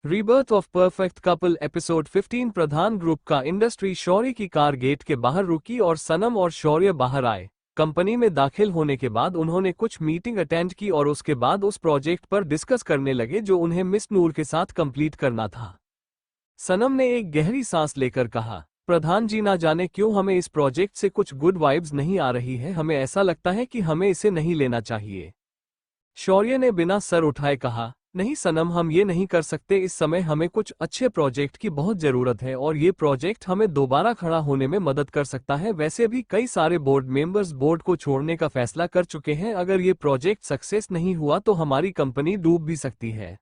Rebirth of perfect couple episode 15। Pradhan group का industry शौर्य की car gate के बाहर रुकी और सनम और शौर्य बाहर आए। कंपनी में दाखिल होने के बाद उन्होंने कुछ मीटिंग अटेंड की और उसके बाद उस प्रोजेक्ट पर डिस्कस करने लगे जो उन्हें मिस नूर के साथ कंप्लीट करना था। सनम ने एक गहरी सांस लेकर कहा, प्रधान जी, ना जाने क्यों हमें इस प्रोजेक्ट से कुछ गुड वाइब्स नहीं आ रही है। हमें ऐसा लगता है कि हमें इसे नहीं लेना चाहिए। शौर्य ने बिना सर उठाए कहा, नहीं सनम, हम ये नहीं कर सकते। इस समय हमें कुछ अच्छे प्रोजेक्ट की बहुत जरूरत है और ये प्रोजेक्ट हमें दोबारा खड़ा होने में मदद कर सकता है। वैसे भी कई सारे बोर्ड मेंबर्स बोर्ड को छोड़ने का फैसला कर चुके हैं। अगर ये प्रोजेक्ट सक्सेस नहीं हुआ तो हमारी कंपनी डूब भी सकती है।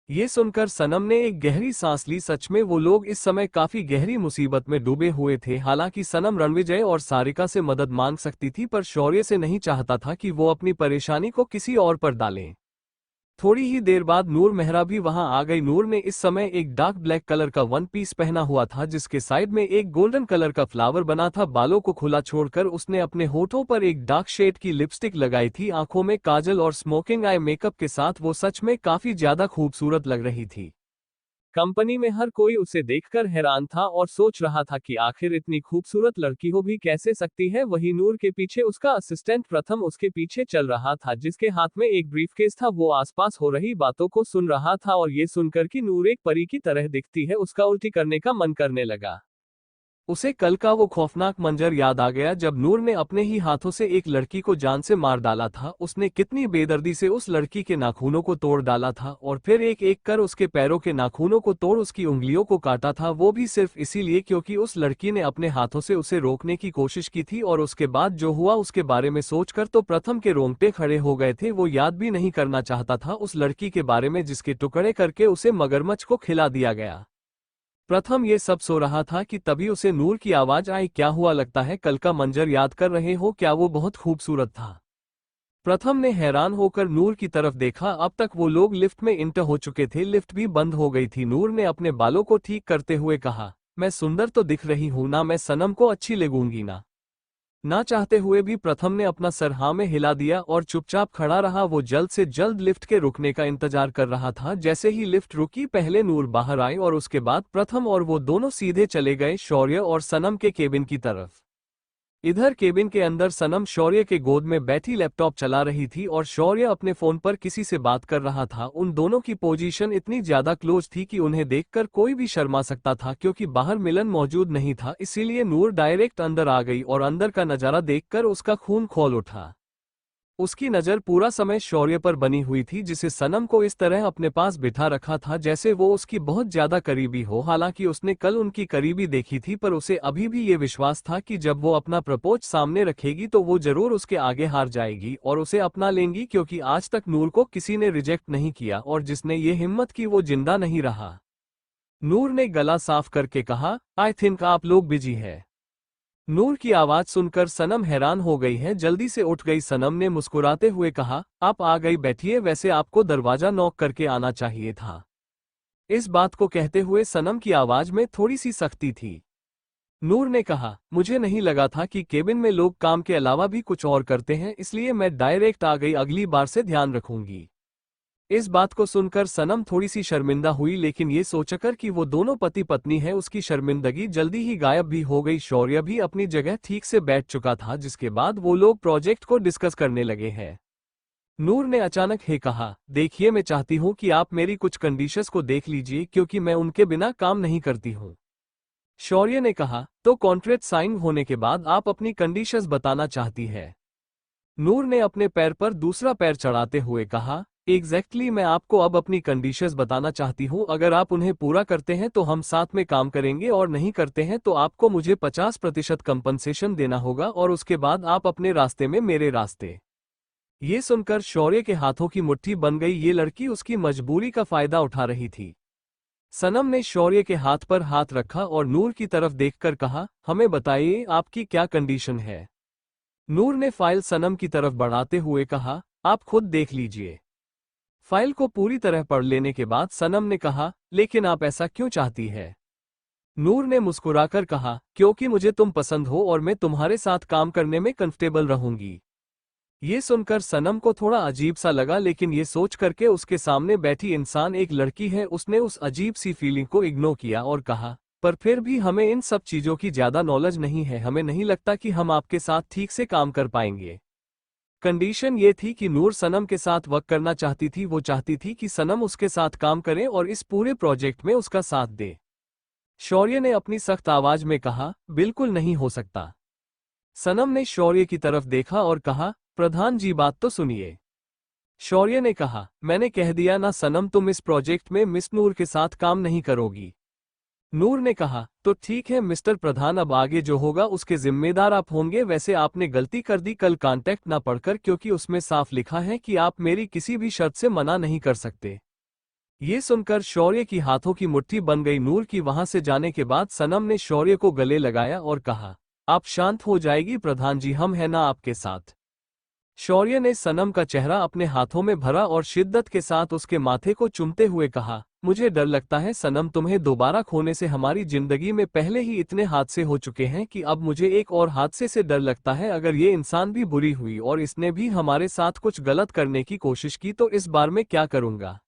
ये सुनकर सनम ने एक गहरी सांस ली। सच में वो लोग इस समय काफी गहरी मुसीबत में डूबे हुए थे। हालांकि सनम रणविजय और सारिका से मदद मांग सकती थी, पर शौर्य से नहीं चाहता था कि वो अपनी परेशानी को किसी और पर डालें। थोड़ी ही देर बाद नूर मेहरा भी वहां आ गई। नूर ने इस समय एक डार्क ब्लैक कलर का वन पीस पहना हुआ था जिसके साइड में एक गोल्डन कलर का फ्लावर बना था। बालों को खुला छोड़कर उसने अपने होठों पर एक डार्क शेड की लिपस्टिक लगाई थी। आंखों में काजल और स्मोकिंग आई मेकअप के साथ वो सच में काफी ज्यादा खूबसूरत लग रही थी। कंपनी में हर कोई उसे देखकर हैरान था और सोच रहा था कि आखिर इतनी खूबसूरत लड़की हो भी कैसे सकती है। वहीं नूर के पीछे उसका असिस्टेंट प्रथम उसके पीछे चल रहा था जिसके हाथ में एक ब्रीफकेस था। वो आसपास हो रही बातों को सुन रहा था और ये सुनकर कि नूर एक परी की तरह दिखती है, उसका उल्टी करने का मन करने लगा। उसे कल का वो खौफनाक मंजर याद आ गया जब नूर ने अपने ही हाथों से एक लड़की को जान से मार डाला था। उसने कितनी बेदर्दी से उस लड़की के नाखूनों को तोड़ डाला था और फिर एक एक कर उसके पैरों के नाखूनों को तोड़ उसकी उंगलियों को काटा था। वो भी सिर्फ इसीलिए क्योंकि उस लड़की ने अपने हाथों से उसे रोकने की कोशिश की थी। और उसके बाद जो हुआ उसके बारे में सोचकर तो प्रथम के रोंगटे खड़े हो गए थे। वो याद भी नहीं करना चाहता था उस लड़की के बारे में जिसके टुकड़े करके उसे मगरमच्छ को खिला दिया गया। प्रथम ये सब सो रहा था कि तभी उसे नूर की आवाज आई, क्या हुआ, लगता है कल का मंजर याद कर रहे हो, क्या वो बहुत खूबसूरत था। प्रथम ने हैरान होकर नूर की तरफ देखा। अब तक वो लोग लिफ्ट में इंटर हो चुके थे, लिफ्ट भी बंद हो गई थी। नूर ने अपने बालों को ठीक करते हुए कहा, मैं सुंदर तो दिख रही हूं ना, मैं सनम को अच्छी लगूंगी ना। ना चाहते हुए भी प्रथम ने अपना सर हाँ में हिला दिया और चुपचाप खड़ा रहा। वो जल्द से जल्द लिफ्ट के रुकने का इंतजार कर रहा था। जैसे ही लिफ्ट रुकी पहले नूर बाहर आई और उसके बाद प्रथम, और वो दोनों सीधे चले गए शौर्य और सनम के केबिन की तरफ। इधर केबिन के अंदर सनम शौर्य के गोद में बैठी लैपटॉप चला रही थी और शौर्य अपने फोन पर किसी से बात कर रहा था। उन दोनों की पोजीशन इतनी ज्यादा क्लोज थी कि उन्हें देखकर कोई भी शर्मा सकता था। क्योंकि बाहर मिलन मौजूद नहीं था, इसीलिए नूर डायरेक्ट अंदर आ गई और अंदर का नजारा देखकर उसका खून खौल उठा। उसकी नज़र पूरा समय शौर्य पर बनी हुई थी, जिसे सनम को इस तरह अपने पास बिठा रखा था जैसे वो उसकी बहुत ज्यादा करीबी हो। हालांकि उसने कल उनकी करीबी देखी थी, पर उसे अभी भी ये विश्वास था कि जब वो अपना प्रपोज सामने रखेगी तो वो जरूर उसके आगे हार जाएगी और उसे अपना लेंगी। क्योंकि आज तक नूर को किसी ने रिजेक्ट नहीं किया और जिसने ये हिम्मत की वो जिंदा नहीं रहा। नूर ने गला साफ करके कहा, आई थिंक आप लोग बिजी है। नूर की आवाज सुनकर सनम हैरान हो गई है, जल्दी से उठ गई। सनम ने मुस्कुराते हुए कहा, आप आ गई, बैठिए, वैसे आपको दरवाजा नॉक करके आना चाहिए था। इस बात को कहते हुए सनम की आवाज में थोड़ी सी सख्ती थी। नूर ने कहा, मुझे नहीं लगा था कि केबिन में लोग काम के अलावा भी कुछ और करते हैं, इसलिए मैं डायरेक्ट आ गई, अगली बार से ध्यान रखूंगी। इस बात को सुनकर सनम थोड़ी सी शर्मिंदा हुई, लेकिन ये सोचकर कि वो दोनों पति पत्नी हैं उसकी शर्मिंदगी जल्दी ही गायब भी हो गई। शौर्य भी अपनी जगह ठीक से बैठ चुका था, जिसके बाद वो लोग प्रोजेक्ट को डिस्कस करने लगे हैं। नूर ने अचानक हे कहा, देखिए, मैं चाहती हूँ कि आप मेरी कुछ कंडीशंस को देख लीजिए क्योंकि मैं उनके बिना काम नहीं करती हूँ। शौर्य ने कहा, तो कॉन्ट्रैक्ट साइन होने के बाद आप अपनी कंडीशंस बताना चाहती है। नूर ने अपने पैर पर दूसरा पैर चढ़ाते हुए कहा, एग्जैक्टली मैं आपको अब अपनी कंडीशंस बताना चाहती हूँ। अगर आप उन्हें पूरा करते हैं तो हम साथ में काम करेंगे और नहीं करते हैं तो आपको मुझे 50% कंपनसेशन देना होगा और उसके बाद आप अपने रास्ते में मेरे रास्ते। ये सुनकर शौर्य के हाथों की मुट्ठी बन गई। ये लड़की उसकी मजबूरी का फायदा उठा रही थी। सनम ने शौर्य के हाथ पर हाथ रखा और नूर की तरफ देखकर कहा, हमें बताइए आपकी क्या कंडीशन है। नूर ने फाइल सनम की तरफ बढ़ाते हुए कहा, आप खुद देख लीजिए। फाइल को पूरी तरह पढ़ लेने के बाद सनम ने कहा, लेकिन आप ऐसा क्यों चाहती है। नूर ने मुस्कुराकर कहा, क्योंकि मुझे तुम पसंद हो और मैं तुम्हारे साथ काम करने में कंफर्टेबल रहूंगी। ये सुनकर सनम को थोड़ा अजीब सा लगा, लेकिन ये सोच करके उसके सामने बैठी इंसान एक लड़की है, उसने उस अजीब सी फीलिंग को इग्नोर किया और कहा, पर फिर भी हमें इन सब चीजों की ज्यादा नॉलेज नहीं है, हमें नहीं लगता कि हम आपके साथ ठीक से काम कर पाएंगे। कंडीशन ये थी कि नूर सनम के साथ वर्क करना चाहती थी, वो चाहती थी कि सनम उसके साथ काम करे और इस पूरे प्रोजेक्ट में उसका साथ दे। शौर्य ने अपनी सख्त आवाज में कहा, बिल्कुल नहीं हो सकता। सनम ने शौर्य की तरफ देखा और कहा, प्रधान जी बात तो सुनिए। शौर्य ने कहा, मैंने कह दिया ना सनम, तुम इस प्रोजेक्ट में मिस नूर के साथ काम नहीं करोगी। नूर ने कहा, तो ठीक है मिस्टर प्रधान, अब आगे जो होगा उसके जिम्मेदार आप होंगे। वैसे आपने गलती कर दी कल कॉन्टैक्ट ना पढ़कर, क्योंकि उसमें साफ लिखा है कि आप मेरी किसी भी शर्त से मना नहीं कर सकते। ये सुनकर शौर्य की हाथों की मुट्ठी बन गई। नूर की वहां से जाने के बाद सनम ने शौर्य को गले लगाया और कहा, आप शांत हो जाएगी प्रधान जी, हम हैं ना आपके साथ। शौर्य ने सनम का चेहरा अपने हाथों में भरा और शिद्दत के साथ उसके माथे को चूमते हुए कहा, मुझे डर लगता है सनम, तुम्हें दोबारा खोने से हमारी जिंदगी में पहले ही इतने हादसे हो चुके हैं कि अब मुझे एक और हादसे से डर लगता है। अगर ये इंसान भी बुरी हुई और इसने भी हमारे साथ कुछ गलत करने की कोशिश की तो इस बार मैं क्या करूंगा।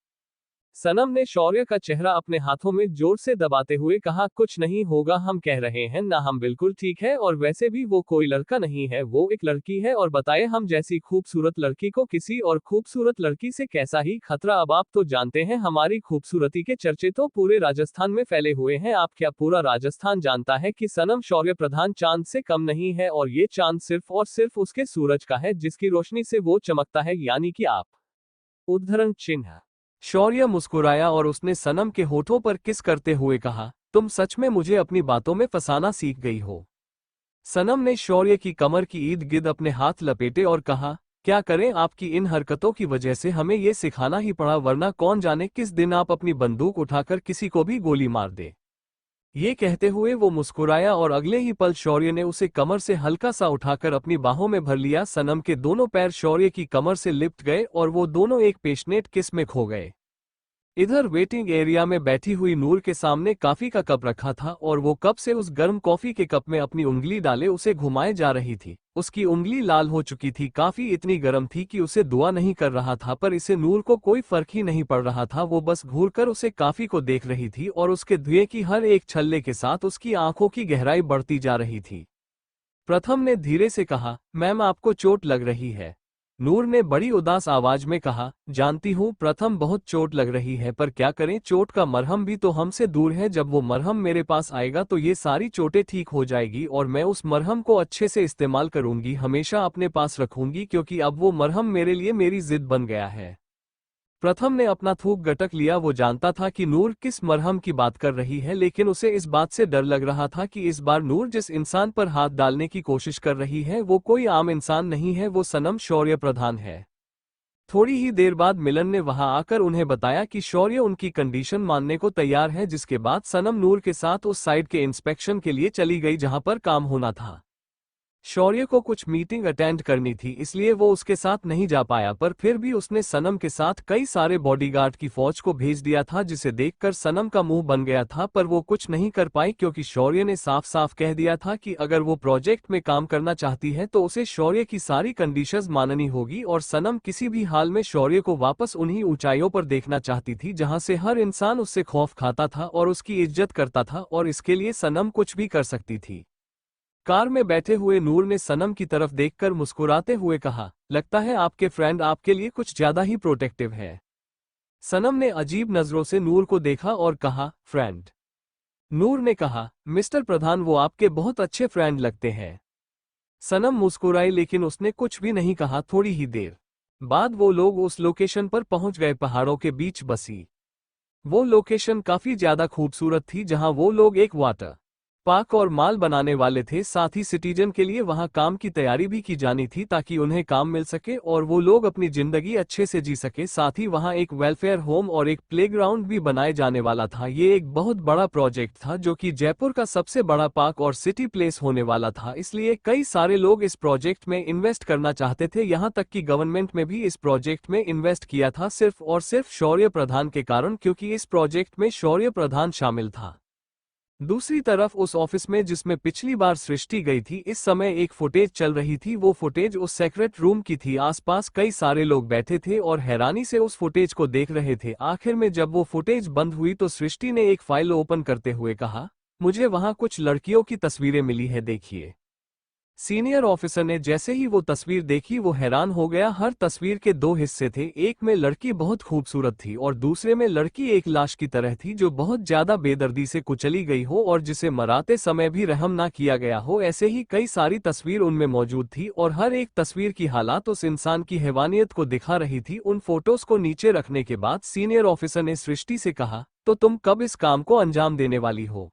सनम ने शौर्य का चेहरा अपने हाथों में जोर से दबाते हुए कहा, कुछ नहीं होगा, हम कह रहे हैं ना, हम बिल्कुल ठीक है, और वैसे भी वो कोई लड़का नहीं है, वो एक लड़की है, और बताए हम जैसी खूबसूरत लड़की को किसी और खूबसूरत लड़की से कैसा ही खतरा। अब आप तो जानते हैं हमारी खूबसूरती के चर्चे तो पूरे राजस्थान में फैले हुए हैं। आप क्या पूरा राजस्थान जानता है कि सनम शौर्य प्रधान चांद से कम नहीं है, और ये चांद सिर्फ और सिर्फ उसके सूरज का है जिसकी रोशनी से वो चमकता है, यानी कि आप। उद्धरण चिन्ह। शौर्य मुस्कुराया और उसने सनम के होठों पर किस करते हुए कहा, तुम सच में मुझे अपनी बातों में फंसाना सीख गई हो। सनम ने शौर्य की कमर की ईद गिर्द अपने हाथ लपेटे और कहा, क्या करें, आपकी इन हरकतों की वजह से हमें ये सिखाना ही पड़ा, वरना कौन जाने किस दिन आप अपनी बंदूक उठाकर किसी को भी गोली मार दे। ये कहते हुए वो मुस्कुराया और अगले ही पल शौर्य ने उसे कमर से हल्का सा उठाकर अपनी बाहों में भर लिया। सनम के दोनों पैर शौर्य की कमर से लिपट गए और वो दोनों एक पेशनेट किस में खो गए। इधर वेटिंग एरिया में बैठी हुई नूर के सामने कॉफी का कप रखा था और वो कप से उस गर्म कॉफी के कप में अपनी उंगली डाले उसे घुमाए जा रही थी। उसकी उंगली लाल हो चुकी थी, काफी इतनी गर्म थी कि उसे दुआ नहीं कर रहा था, पर इसे नूर को कोई फर्क ही नहीं पड़ रहा था। वो बस घूरकर उसे कॉफी को देख रही थी और उसके धुएं की हर एक छल्ले के साथ उसकी आंखों की गहराई बढ़ती जा रही थी। प्रथम ने धीरे से कहा, मैम आपको चोट लग रही है। नूर ने बड़ी उदास आवाज में कहा, जानती हूँ प्रथम, बहुत चोट लग रही है, पर क्या करें, चोट का मरहम भी तो हमसे दूर है। जब वो मरहम मेरे पास आएगा तो ये सारी चोटें ठीक हो जाएगी और मैं उस मरहम को अच्छे से इस्तेमाल करूंगी, हमेशा अपने पास रखूंगी, क्योंकि अब वो मरहम मेरे लिए मेरी जिद बन गया है। प्रथम ने अपना थूक गटक लिया। वो जानता था कि नूर किस मरहम की बात कर रही है, लेकिन उसे इस बात से डर लग रहा था कि इस बार नूर जिस इंसान पर हाथ डालने की कोशिश कर रही है वो कोई आम इंसान नहीं है, वो सनम शौर्य प्रधान है। थोड़ी ही देर बाद मिलन ने वहां आकर उन्हें बताया कि शौर्य उनकी कंडीशन मानने को तैयार है, जिसके बाद सनम नूर के साथ उस साइट के इंस्पेक्शन के लिए चली गई जहां पर काम होना था। शौर्य को कुछ मीटिंग अटेंड करनी थी, इसलिए वो उसके साथ नहीं जा पाया, पर फिर भी उसने सनम के साथ कई सारे बॉडीगार्ड की फौज को भेज दिया था, जिसे देखकर सनम का मुंह बन गया था, पर वो कुछ नहीं कर पाई क्योंकि शौर्य ने साफ साफ कह दिया था कि अगर वो प्रोजेक्ट में काम करना चाहती है तो उसे शौर्य की सारी कंडीशंस माननी होगी, और सनम किसी भी हाल में शौर्य को वापस उन्हीं ऊंचाइयों पर देखना चाहती थी जहां से हर इंसान उससे खौफ खाता था और उसकी इज्जत करता था, और इसके लिए सनम कुछ भी कर सकती थी। कार में बैठे हुए नूर ने सनम की तरफ देखकर मुस्कुराते हुए कहा, लगता है आपके फ्रेंड आपके लिए कुछ ज्यादा ही प्रोटेक्टिव है। सनम ने अजीब नजरों से नूर को देखा और कहा, फ्रेंड? नूर ने कहा, मिस्टर प्रधान, वो आपके बहुत अच्छे फ्रेंड लगते हैं। सनम मुस्कुराई, लेकिन उसने कुछ भी नहीं कहा। थोड़ी ही देर बाद वो लोग उस लोकेशन पर पहुंच गए, पहाड़ों के बीच बसी वो लोकेशन काफी ज्यादा खूबसूरत थी, जहां वो लोग एक वाटर पार्क और माल बनाने वाले थे। साथ ही सिटीजन के लिए वहां काम की तैयारी भी की जानी थी ताकि उन्हें काम मिल सके और वो लोग अपनी जिंदगी अच्छे से जी सके। साथ ही वहां एक वेलफेयर होम और एक प्लेग्राउंड भी बनाए जाने वाला था। ये एक बहुत बड़ा प्रोजेक्ट था जो कि जयपुर का सबसे बड़ा पार्क और सिटी प्लेस होने वाला था, इसलिए कई सारे लोग इस प्रोजेक्ट में इन्वेस्ट करना चाहते थे। यहाँ तक कि गवर्नमेंट में भी इस प्रोजेक्ट में इन्वेस्ट किया था, सिर्फ और सिर्फ शौर्य प्रधान के कारण, क्योंकि इस प्रोजेक्ट में शौर्य प्रधान शामिल था। दूसरी तरफ उस ऑफिस में जिसमें पिछली बार सृष्टि गई थी, इस समय एक फुटेज चल रही थी। वो फुटेज उस सेक्रेट रूम की थी। आसपास कई सारे लोग बैठे थे और हैरानी से उस फुटेज को देख रहे थे। आखिर में जब वो फुटेज बंद हुई तो सृष्टि ने एक फाइल ओपन करते हुए कहा, मुझे वहां कुछ लड़कियों की तस्वीरें मिली है, देखिए। सीनियर ऑफिसर ने जैसे ही वो तस्वीर देखी वो हैरान हो गया। हर तस्वीर के दो हिस्से थे, एक में लड़की बहुत खूबसूरत थी और दूसरे में लड़की एक लाश की तरह थी जो बहुत ज्यादा बेदर्दी से कुचली गई हो और जिसे मराते समय भी रहम ना किया गया हो। ऐसे ही कई सारी तस्वीर उनमें मौजूद थी और हर एक तस्वीर की हालात उस इंसान की हैवानियत को दिखा रही थी। उन फोटोज को नीचे रखने के बाद सीनियर ऑफिसर ने सृष्टि से कहा, तो तुम कब इस काम को अंजाम देने वाली हो?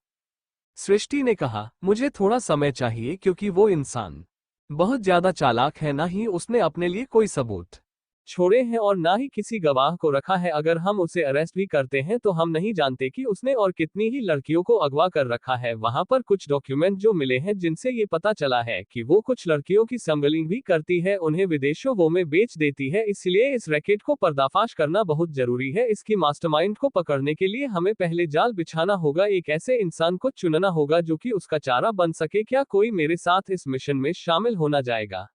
सृष्टि ने कहा, मुझे थोड़ा समय चाहिए क्योंकि वो इंसान बहुत ज्यादा चालाक है। ना ही उसने अपने लिए कोई सबूत छोड़े हैं और ना ही किसी गवाह को रखा है। अगर हम उसे अरेस्ट भी करते हैं तो हम नहीं जानते कि उसने और कितनी ही लड़कियों को अगवा कर रखा है। वहां पर कुछ डॉक्यूमेंट जो मिले हैं जिनसे ये पता चला है कि वो कुछ लड़कियों की स्मगलिंग भी करती है, उन्हें विदेशों वो में बेच देती है। इसलिए इस रैकेट को पर्दाफाश करना बहुत जरूरी है। इसकी मास्टरमाइंड को पकड़ने के लिए हमें पहले जाल बिछाना होगा, एक ऐसे इंसान को चुनना होगा जो कि उसका चारा बन सके। क्या कोई मेरे साथ इस मिशन में शामिल होना जाएगा?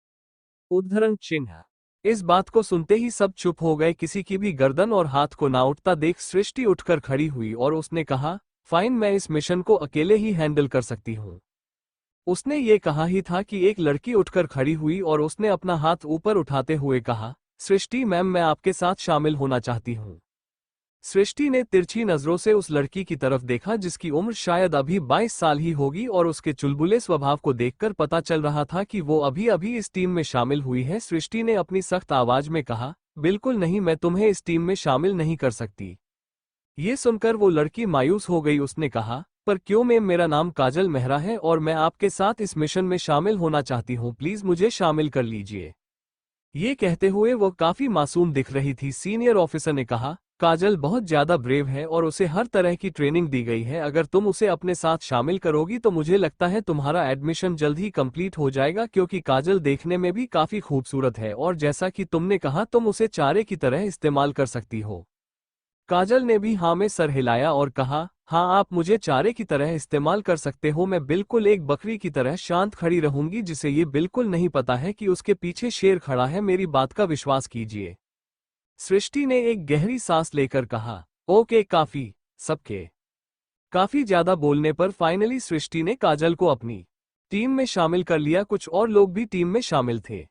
उद्धरण चिन्ह। इस बात को सुनते ही सब चुप हो गए। किसी की भी गर्दन और हाथ को ना उठता देख सृष्टि उठकर खड़ी हुई और उसने कहा, फाइन, मैं इस मिशन को अकेले ही हैंडल कर सकती हूँ। उसने ये कहा ही था कि एक लड़की उठकर खड़ी हुई और उसने अपना हाथ ऊपर उठाते हुए कहा, सृष्टि मैम, मैं आपके साथ शामिल होना चाहती हूँ। सृष्टि ने तिरछी नजरों से उस लड़की की तरफ देखा जिसकी उम्र शायद अभी 22 साल ही होगी और उसके चुलबुले स्वभाव को देखकर पता चल रहा था कि वो अभी अभी इस टीम में शामिल हुई है। सृष्टि ने अपनी सख्त आवाज में कहा, बिल्कुल नहीं, मैं तुम्हें इस टीम में शामिल नहीं कर सकती। ये सुनकर वो लड़की मायूस हो गई। उसने कहा, पर क्यों मैम, मेरा नाम काजल मेहरा है और मैं आपके साथ इस मिशन में शामिल होना चाहती हूँ, प्लीज मुझे शामिल कर लीजिए। ये कहते हुए वो काफी मासूम दिख रही थी। सीनियर ऑफिसर ने कहा, काजल बहुत ज्यादा ब्रेव है और उसे हर तरह की ट्रेनिंग दी गई है। अगर तुम उसे अपने साथ शामिल करोगी तो मुझे लगता है तुम्हारा एडमिशन जल्द ही कंप्लीट हो जाएगा, क्योंकि काजल देखने में भी काफी खूबसूरत है और जैसा कि तुमने कहा तुम उसे चारे की तरह इस्तेमाल कर सकती हो। काजल ने भी हाँ में सर हिलाया और कहा, हाँ, आप मुझे चारे की तरह इस्तेमाल कर सकते हो। मैं बिल्कुल एक बकरी की तरह शांत खड़ी रहूंगी जिसे ये बिल्कुल नहीं पता है कि उसके पीछे शेर खड़ा है। मेरी बात का विश्वास कीजिए। सृष्टि ने एक गहरी सांस लेकर कहा, ओके, काफी। सबके काफी ज्यादा बोलने पर फाइनली सृष्टि ने काजल को अपनी टीम में शामिल कर लिया। कुछ और लोग भी टीम में शामिल थे,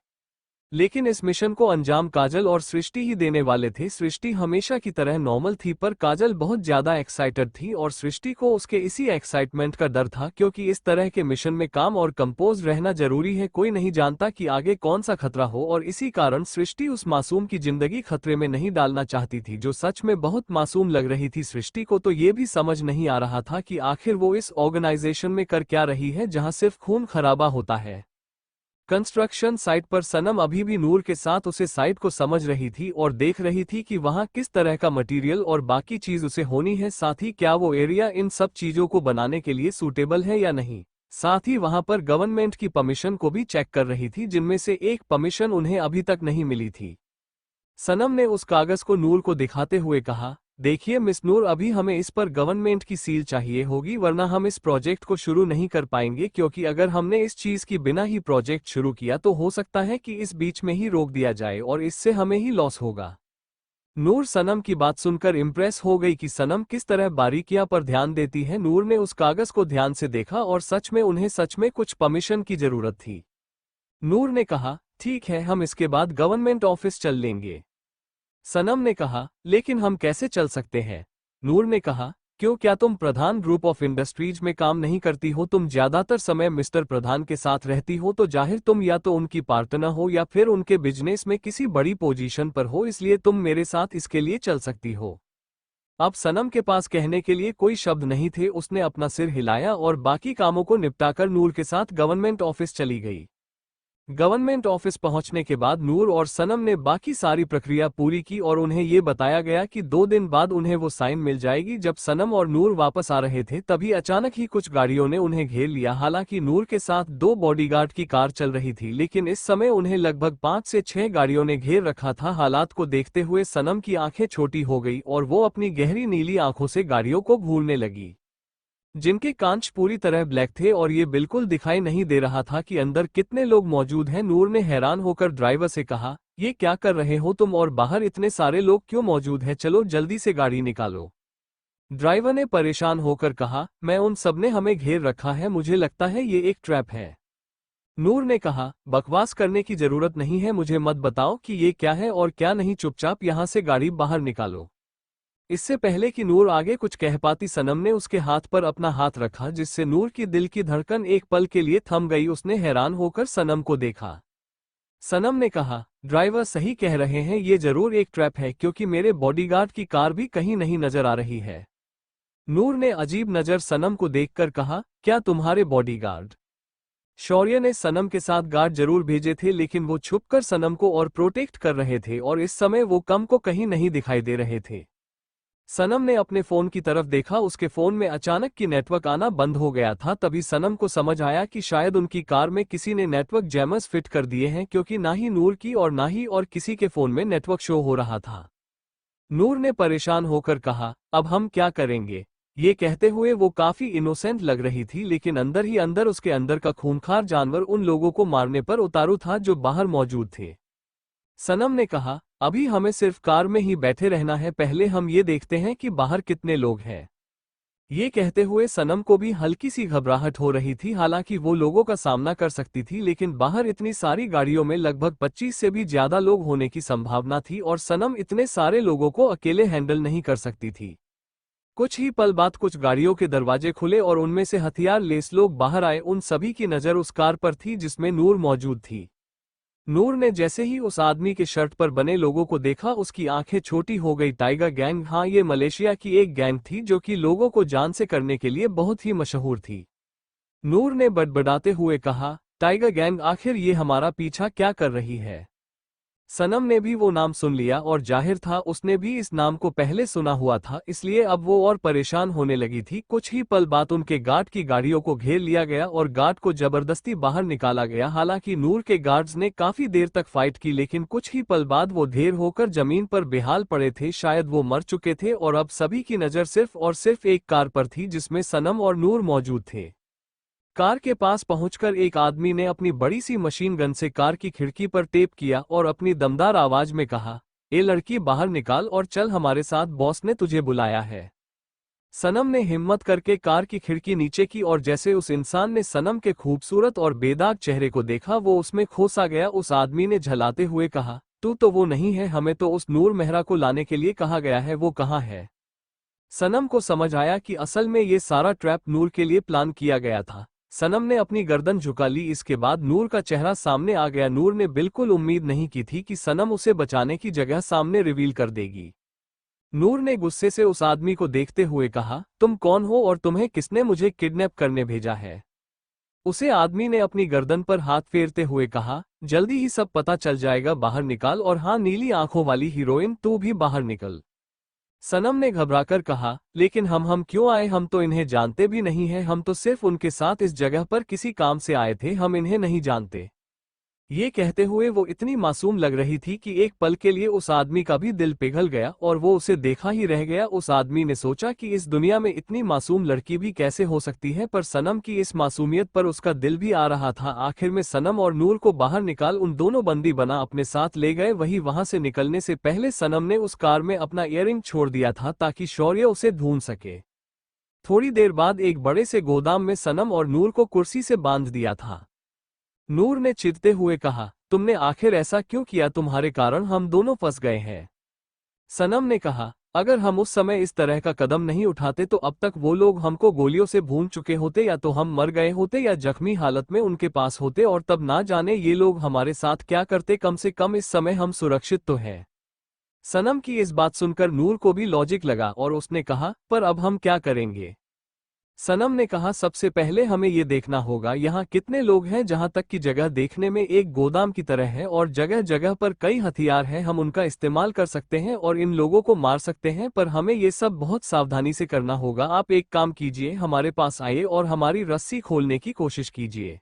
लेकिन इस मिशन को अंजाम काजल और सृष्टि ही देने वाले थे। सृष्टि हमेशा की तरह नॉर्मल थी, पर काजल बहुत ज्यादा एक्साइटेड थी और सृष्टि को उसके इसी एक्साइटमेंट का डर था, क्योंकि इस तरह के मिशन में काम और कंपोज रहना जरूरी है। कोई नहीं जानता कि आगे कौन सा खतरा हो और इसी कारण सृष्टि उस मासूम की जिंदगी खतरे में नहीं डालना चाहती थी, जो सच में बहुत मासूम लग रही थी। सृष्टि को तो ये भी समझ नहीं आ रहा था कि आखिर वो इस ऑर्गेनाइजेशन में कर क्या रही है जहां सिर्फ खून खराबा होता है। कंस्ट्रक्शन साइट पर सनम अभी भी नूर के साथ उसे साइट को समझ रही थी और देख रही थी कि वहां किस तरह का मटेरियल और बाकी चीज उसे होनी है, साथ ही क्या वो एरिया इन सब चीजों को बनाने के लिए सूटेबल है या नहीं। साथ ही वहां पर गवर्नमेंट की परमिशन को भी चेक कर रही थी, जिनमें से एक परमिशन उन्हें अभी तक नहीं मिली थी। सनम ने उस कागज को नूर को दिखाते हुए कहा, देखिए मिस नूर, अभी हमें इस पर गवर्नमेंट की सील चाहिए होगी, वरना हम इस प्रोजेक्ट को शुरू नहीं कर पाएंगे, क्योंकि अगर हमने इस चीज की बिना ही प्रोजेक्ट शुरू किया तो हो सकता है कि इस बीच में ही रोक दिया जाए और इससे हमें ही लॉस होगा। नूर सनम की बात सुनकर इम्प्रेस हो गई कि सनम किस तरह बारीकियां पर ध्यान देती है। नूर ने उस कागज को ध्यान से देखा और सच में उन्हें सच में कुछ परमिशन की जरूरत थी। नूर ने कहा, ठीक है, हम इसके बाद गवर्नमेंट ऑफिस चल लेंगे। सनम ने कहा, लेकिन हम कैसे चल सकते हैं? नूर ने कहा, क्यों, क्या तुम प्रधान ग्रुप ऑफ इंडस्ट्रीज में काम नहीं करती हो? तुम ज्यादातर समय मिस्टर प्रधान के साथ रहती हो, तो जाहिर तुम या तो उनकी पार्टनर हो या फिर उनके बिजनेस में किसी बड़ी पोजीशन पर हो, इसलिए तुम मेरे साथ इसके लिए चल सकती हो। अब सनम के पास कहने के लिए कोई शब्द नहीं थे। उसने अपना सिर हिलाया और बाकी कामों को निपटाकर नूर के साथ गवर्नमेंट ऑफिस चली गई। गवर्नमेंट ऑफिस पहुंचने के बाद नूर और सनम ने बाकी सारी प्रक्रिया पूरी की और उन्हें ये बताया गया कि 2 दिन बाद उन्हें वो साइन मिल जाएगी। जब सनम और नूर वापस आ रहे थे तभी अचानक ही कुछ गाड़ियों ने उन्हें घेर लिया। हालांकि नूर के साथ 2 बॉडीगार्ड की कार चल रही थी, लेकिन इस समय उन्हें लगभग 5 से 6 गाड़ियों ने घेर रखा था। हालात को देखते हुए सनम की आंखें छोटी हो गई और वो अपनी गहरी नीली आंखों से गाड़ियों को घूरने लगी। जिनके कांच पूरी तरह ब्लैक थे और ये बिल्कुल दिखाई नहीं दे रहा था कि अंदर कितने लोग मौजूद हैं। नूर ने हैरान होकर ड्राइवर से कहा, ये क्या कर रहे हो तुम, और बाहर इतने सारे लोग क्यों मौजूद हैं, चलो जल्दी से गाड़ी निकालो। ड्राइवर ने परेशान होकर कहा, मैं उन सबने हमें घेर रखा है, मुझे लगता है ये एक ट्रैप है। नूर ने कहा, बकवास करने की जरूरत नहीं है, मुझे मत बताओ कि ये क्या है और क्या नहीं, चुपचाप यहां से गाड़ी बाहर निकालो। इससे पहले कि नूर आगे कुछ कह पाती, सनम ने उसके हाथ पर अपना हाथ रखा, जिससे नूर की दिल की धड़कन एक पल के लिए थम गई। उसने हैरान होकर सनम को देखा। सनम ने कहा, ड्राइवर सही कह रहे हैं, ये जरूर एक ट्रैप है, क्योंकि मेरे बॉडीगार्ड की कार भी कहीं नहीं नजर आ रही है। नूर ने अजीब नजर सनम को देखकर कहा, क्या तुम्हारे बॉडीगार्ड? शौर्य ने सनम के साथ गार्ड जरूर भेजे थे, लेकिन वो छुपकर सनम को और प्रोटेक्ट कर रहे थे और इस समय वो कम को कहीं नहीं दिखाई दे रहे थे। सनम ने अपने फोन की तरफ देखा, उसके फोन में अचानक की नेटवर्क आना बंद हो गया था। तभी सनम को समझ आया कि शायद उनकी कार में किसी ने नेटवर्क जैमर्स फिट कर दिए हैं, क्योंकि ना ही नूर की और ना ही और किसी के फोन में नेटवर्क शो हो रहा था। नूर ने परेशान होकर कहा, अब हम क्या करेंगे? ये कहते हुए वो काफी इनोसेंट लग रही थी, लेकिन अंदर ही अंदर उसके अंदर का खूंखार जानवर उन लोगों को मारने पर उतारू था जो बाहर मौजूद थे। सनम ने कहा, अभी हमें सिर्फ कार में ही बैठे रहना है, पहले हम ये देखते हैं कि बाहर कितने लोग हैं। ये कहते हुए सनम को भी हल्की सी घबराहट हो रही थी। हालांकि वो लोगों का सामना कर सकती थी, लेकिन बाहर इतनी सारी गाड़ियों में लगभग 25 से भी ज्यादा लोग होने की संभावना थी और सनम इतने सारे लोगों को अकेले हैंडल नहीं कर सकती थी। कुछ ही पल बाद कुछ गाड़ियों के दरवाजे खुले और उनमें से हथियार लेस लोग बाहर आए। उन सभी की नजर उस कार पर थी जिसमें नूर मौजूद थी। नूर ने जैसे ही उस आदमी के शर्ट पर बने लोगों को देखा, उसकी आंखें छोटी हो गई। Tiger gang? हाँ, ये मलेशिया की एक गैंग थी जो कि लोगों को जान से करने के लिए बहुत ही मशहूर थी। नूर ने बड़बड़ाते हुए कहा, टाइगर गैंग? आखिर ये हमारा पीछा क्या कर रही है? सनम ने भी वो नाम सुन लिया और जाहिर था उसने भी इस नाम को पहले सुना हुआ था, इसलिए अब वो और परेशान होने लगी थी। कुछ ही पल बाद उनके गार्ड की गाड़ियों को घेर लिया गया और गार्ड को जबरदस्ती बाहर निकाला गया। हालांकि नूर के गार्ड्स ने काफी देर तक फाइट की, लेकिन कुछ ही पल बाद वो ढेर होकर जमीन पर बेहाल पड़े थे। शायद वो मर चुके थे और अब सभी की नजर सिर्फ और सिर्फ एक कार पर थी जिसमें सनम और नूर मौजूद थे। कार के पास पहुंचकर एक आदमी ने अपनी बड़ी सी मशीन गन से कार की खिड़की पर टेप किया और अपनी दमदार आवाज में कहा, ए लड़की, बाहर निकाल और चल हमारे साथ, बॉस ने तुझे बुलाया है। सनम ने हिम्मत करके कार की खिड़की नीचे की और जैसे उस इंसान ने सनम के खूबसूरत और बेदाग चेहरे को देखा, वो उसमें खो सा गया। उस आदमी ने झलाते हुए कहा, तू तो वो नहीं है, हमें तो उस नूर मेहरा को लाने के लिए कहा गया है, वो कहाँ है? सनम को समझ आया कि असल में ये सारा ट्रैप नूर के लिए प्लान किया गया था। सनम ने अपनी गर्दन झुका ली। इसके बाद नूर का चेहरा सामने आ गया। नूर ने बिल्कुल उम्मीद नहीं की थी कि सनम उसे बचाने की जगह सामने रिवील कर देगी। नूर ने गुस्से से उस आदमी को देखते हुए कहा, तुम कौन हो और तुम्हें किसने मुझे किडनैप करने भेजा है? उसे आदमी ने अपनी गर्दन पर हाथ फेरते हुए कहा, जल्दी ही सब पता चल जाएगा, बाहर निकाल, और हाँ, नीली आंखों वाली हीरोइन, तू भी बाहर निकल। सनम ने घबराकर कहा, लेकिन हम क्यों आए? हम तो इन्हें जानते भी नहीं हैं, हम तो सिर्फ उनके साथ इस जगह पर किसी काम से आए थे, हम इन्हें नहीं जानते। ये कहते हुए वो इतनी मासूम लग रही थी कि एक पल के लिए उस आदमी का भी दिल पिघल गया और वो उसे देखा ही रह गया। उस आदमी ने सोचा कि इस दुनिया में इतनी मासूम लड़की भी कैसे हो सकती है, पर सनम की इस मासूमियत पर उसका दिल भी आ रहा था। आखिर में सनम और नूर को बाहर निकाल उन दोनों बंदी बना अपने साथ ले गए। वहीं वहां से निकलने से पहले सनम ने उस कार में अपना इयररिंग छोड़ दिया था ताकि शौर्य उसे ढूंढ सके। थोड़ी देर बाद एक बड़े से गोदाम में सनम और नूर को कुर्सी से बांध दिया था। नूर ने चिढ़ते हुए कहा, तुमने आखिर ऐसा क्यों किया? तुम्हारे कारण हम दोनों फंस गए हैं। सनम ने कहा, अगर हम उस समय इस तरह का कदम नहीं उठाते तो अब तक वो लोग हमको गोलियों से भून चुके होते, या तो हम मर गए होते या जख्मी हालत में उनके पास होते, और तब ना जाने ये लोग हमारे साथ क्या करते। कम से कम इस समय हम सुरक्षित तो हैं। सनम की इस बात सुनकर नूर को भी लॉजिक लगा और उसने कहा, पर अब हम क्या करेंगे? सनम ने कहा, सबसे पहले हमें ये देखना होगा यहाँ कितने लोग हैं। जहाँ तक की जगह देखने में एक गोदाम की तरह है और जगह जगह पर कई हथियार हैं, हम उनका इस्तेमाल कर सकते हैं और इन लोगों को मार सकते हैं, पर हमें ये सब बहुत सावधानी से करना होगा। आप एक काम कीजिए, हमारे पास आइए और हमारी रस्सी खोलने की कोशिश कीजिए।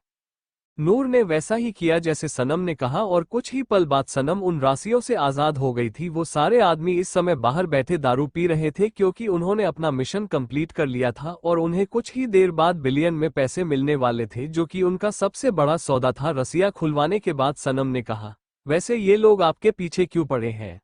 नूर ने वैसा ही किया जैसे सनम ने कहा और कुछ ही पल बाद सनम उन राशियों से आजाद हो गई थी। वो सारे आदमी इस समय बाहर बैठे दारू पी रहे थे क्योंकि उन्होंने अपना मिशन कंप्लीट कर लिया था और उन्हें कुछ ही देर बाद बिलियन में पैसे मिलने वाले थे, जो कि उनका सबसे बड़ा सौदा था। रसिया खुलवाने के बाद सनम ने कहा, वैसे ये लोग आपके पीछे क्यों पड़े हैं?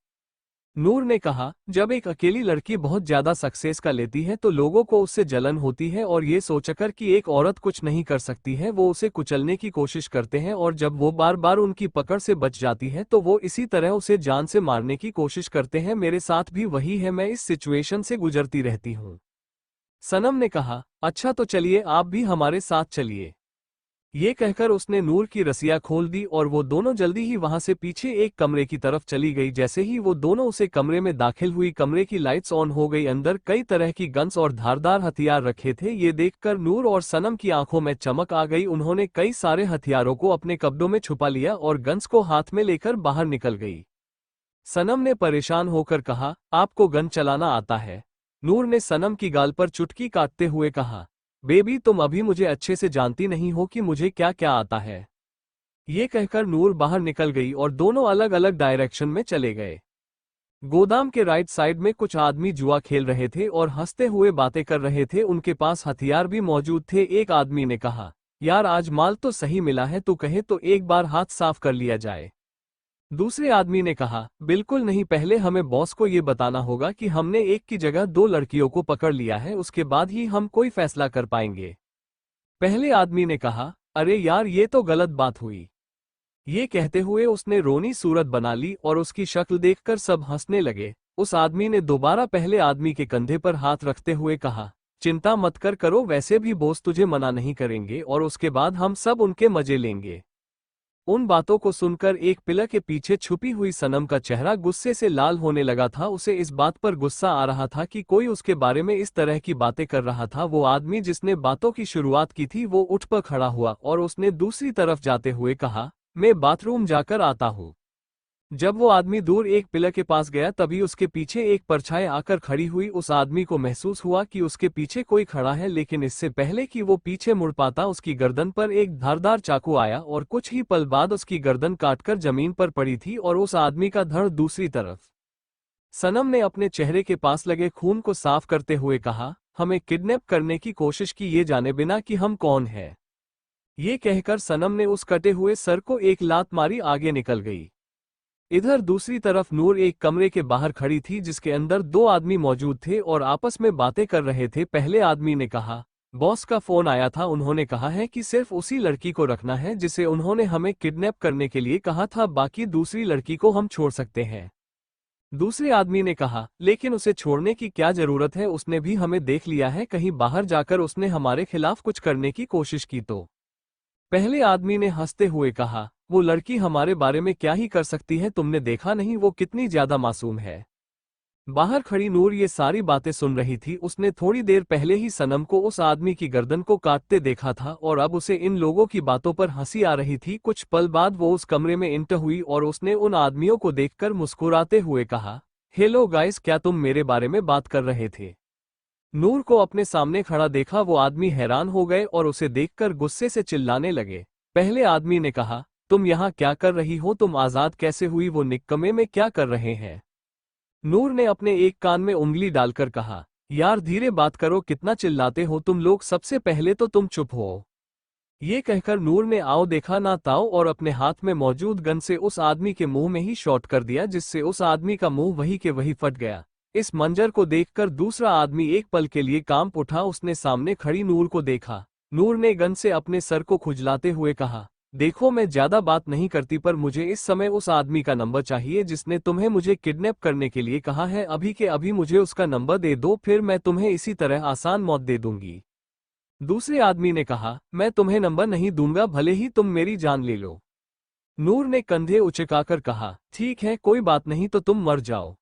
नूर ने कहा, जब एक अकेली लड़की बहुत ज्यादा सक्सेस का लेती है तो लोगों को उससे जलन होती है और ये सोचकर कि एक औरत कुछ नहीं कर सकती है वो उसे कुचलने की कोशिश करते हैं, और जब वो बार बार उनकी पकड़ से बच जाती है तो वो इसी तरह उसे जान से मारने की कोशिश करते हैं। मेरे साथ भी वही है, मैं इस सिचुएशन से गुजरती रहती हूँ। सनम ने कहा, अच्छा तो चलिए आप भी हमारे साथ चलिए। ये कहकर उसने नूर की रस्सियां खोल दी और वो दोनों जल्दी ही वहां से पीछे एक कमरे की तरफ चली गई। जैसे ही वो दोनों उसे कमरे में दाखिल हुई, कमरे की लाइट्स ऑन हो गई। अंदर कई तरह की गन्स और धारदार हथियार रखे थे। ये देखकर नूर और सनम की आंखों में चमक आ गई। उन्होंने कई सारे हथियारों को अपने कब्जों में छुपा लिया और गन्स को हाथ में लेकर बाहर निकल गई। सनम ने परेशान होकर कहा, आपको गन चलाना आता है? नूर ने सनम की गाल पर चुटकी काटते हुए कहा, बेबी तुम अभी मुझे अच्छे से जानती नहीं हो कि मुझे क्या क्या आता है। ये कहकर नूर बाहर निकल गई और दोनों अलग अलग डायरेक्शन में चले गए। गोदाम के राइट साइड में कुछ आदमी जुआ खेल रहे थे और हंसते हुए बातें कर रहे थे। उनके पास हथियार भी मौजूद थे। एक आदमी ने कहा, यार आज माल तो सही मिला है, तू कहे तो एक बार हाथ साफ कर लिया जाए। दूसरे आदमी ने कहा, बिल्कुल नहीं, पहले हमें बॉस को ये बताना होगा कि हमने एक की जगह दो लड़कियों को पकड़ लिया है, उसके बाद ही हम कोई फैसला कर पाएंगे। पहले आदमी ने कहा, अरे यार ये तो गलत बात हुई। ये कहते हुए उसने रोनी सूरत बना ली और उसकी शक्ल देखकर सब हंसने लगे। उस आदमी ने दोबारा पहले आदमी के कंधे पर हाथ रखते हुए कहा, चिंता मत कर करो, वैसे भी बॉस तुझे मना नहीं करेंगे और उसके बाद हम सब उनके मजे लेंगे। उन बातों को सुनकर एक पिलर के पीछे छुपी हुई सनम का चेहरा गुस्से से लाल होने लगा था। उसे इस बात पर गुस्सा आ रहा था कि कोई उसके बारे में इस तरह की बातें कर रहा था। वो आदमी जिसने बातों की शुरुआत की थी वो उठ पर खड़ा हुआ और उसने दूसरी तरफ जाते हुए कहा, मैं बाथरूम जाकर आता हूँ। जब वो आदमी दूर एक पिलर के पास गया तभी उसके पीछे एक परछाई आकर खड़ी हुई। उस आदमी को महसूस हुआ कि उसके पीछे कोई खड़ा है, लेकिन इससे पहले कि वो पीछे मुड़ पाता उसकी गर्दन पर एक धारदार चाकू आया और कुछ ही पल बाद उसकी गर्दन काटकर जमीन पर पड़ी थी और उस आदमी का धड़ दूसरी तरफ। सनम ने अपने चेहरे के पास लगे खून को साफ करते हुए कहा, हमें किडनैप करने की कोशिश की ये जाने बिना कि हम कौन हैं। ये कहकर सनम ने उस कटे हुए सर को एक लात मारी, आगे निकल गई। इधर दूसरी तरफ नूर एक कमरे के बाहर खड़ी थी जिसके अंदर दो आदमी मौजूद थे और आपस में बातें कर रहे थे। पहले आदमी ने कहा, बॉस का फोन आया था, उन्होंने कहा है कि सिर्फ उसी लड़की को रखना है जिसे उन्होंने हमें किडनैप करने के लिए कहा था, बाकी दूसरी लड़की को हम छोड़ सकते हैं। दूसरे आदमी ने कहा, लेकिन उसे छोड़ने की क्या जरूरत है, उसने भी हमें देख लिया है, कहीं बाहर जाकर उसने हमारे खिलाफ कुछ करने की कोशिश की तो। पहले आदमी ने हंसते हुए कहा, वो लड़की हमारे बारे में क्या ही कर सकती है, तुमने देखा नहीं वो कितनी ज्यादा मासूम है। बाहर खड़ी नूर ये सारी बातें सुन रही थी। उसने थोड़ी देर पहले ही सनम को उस आदमी की गर्दन को काटते देखा था और अब उसे इन लोगों की बातों पर हंसी आ रही थी। कुछ पल बाद वो उस कमरे में एंटर हुई और उसने उन आदमियों को देखकर मुस्कुराते हुए कहा, हेलो गाइस, क्या तुम मेरे बारे में बात कर रहे थे? नूर को अपने सामने खड़ा देखा वो आदमी हैरान हो गए और उसे देखकर गुस्से से चिल्लाने लगे। पहले आदमी ने कहा, तुम यहाँ क्या कर रही हो, तुम आजाद कैसे हुई, वो निक्कमे में क्या कर रहे हैं? नूर ने अपने एक कान में उंगली डालकर कहा, यार धीरे बात करो, कितना चिल्लाते हो तुम लोग, सबसे पहले तो तुम चुप हो। ये कहकर नूर ने आओ देखा ना ताओ और अपने हाथ में मौजूद गन से उस आदमी के मुंह में ही शॉट कर दिया, जिससे उस आदमी का मुंह वही के वही फट गया। इस मंजर को देखकर दूसरा आदमी एक पल के लिए कांप उठा। उसने सामने खड़ी नूर को देखा। नूर ने गन से अपने सर को खुजलाते हुए कहा, देखो मैं ज्यादा बात नहीं करती पर मुझे इस समय उस आदमी का नंबर चाहिए जिसने तुम्हें मुझे किडनैप करने के लिए कहा है। अभी के अभी मुझे उसका नंबर दे दो, फिर मैं तुम्हें इसी तरह आसान मौत दे दूंगी। दूसरे आदमी ने कहा, मैं तुम्हें नंबर नहीं दूंगा, भले ही तुम मेरी जान ले लो। नूर ने कंधे उचकाकर कहा, ठीक है कोई बात नहीं, तो तुम मर जाओ।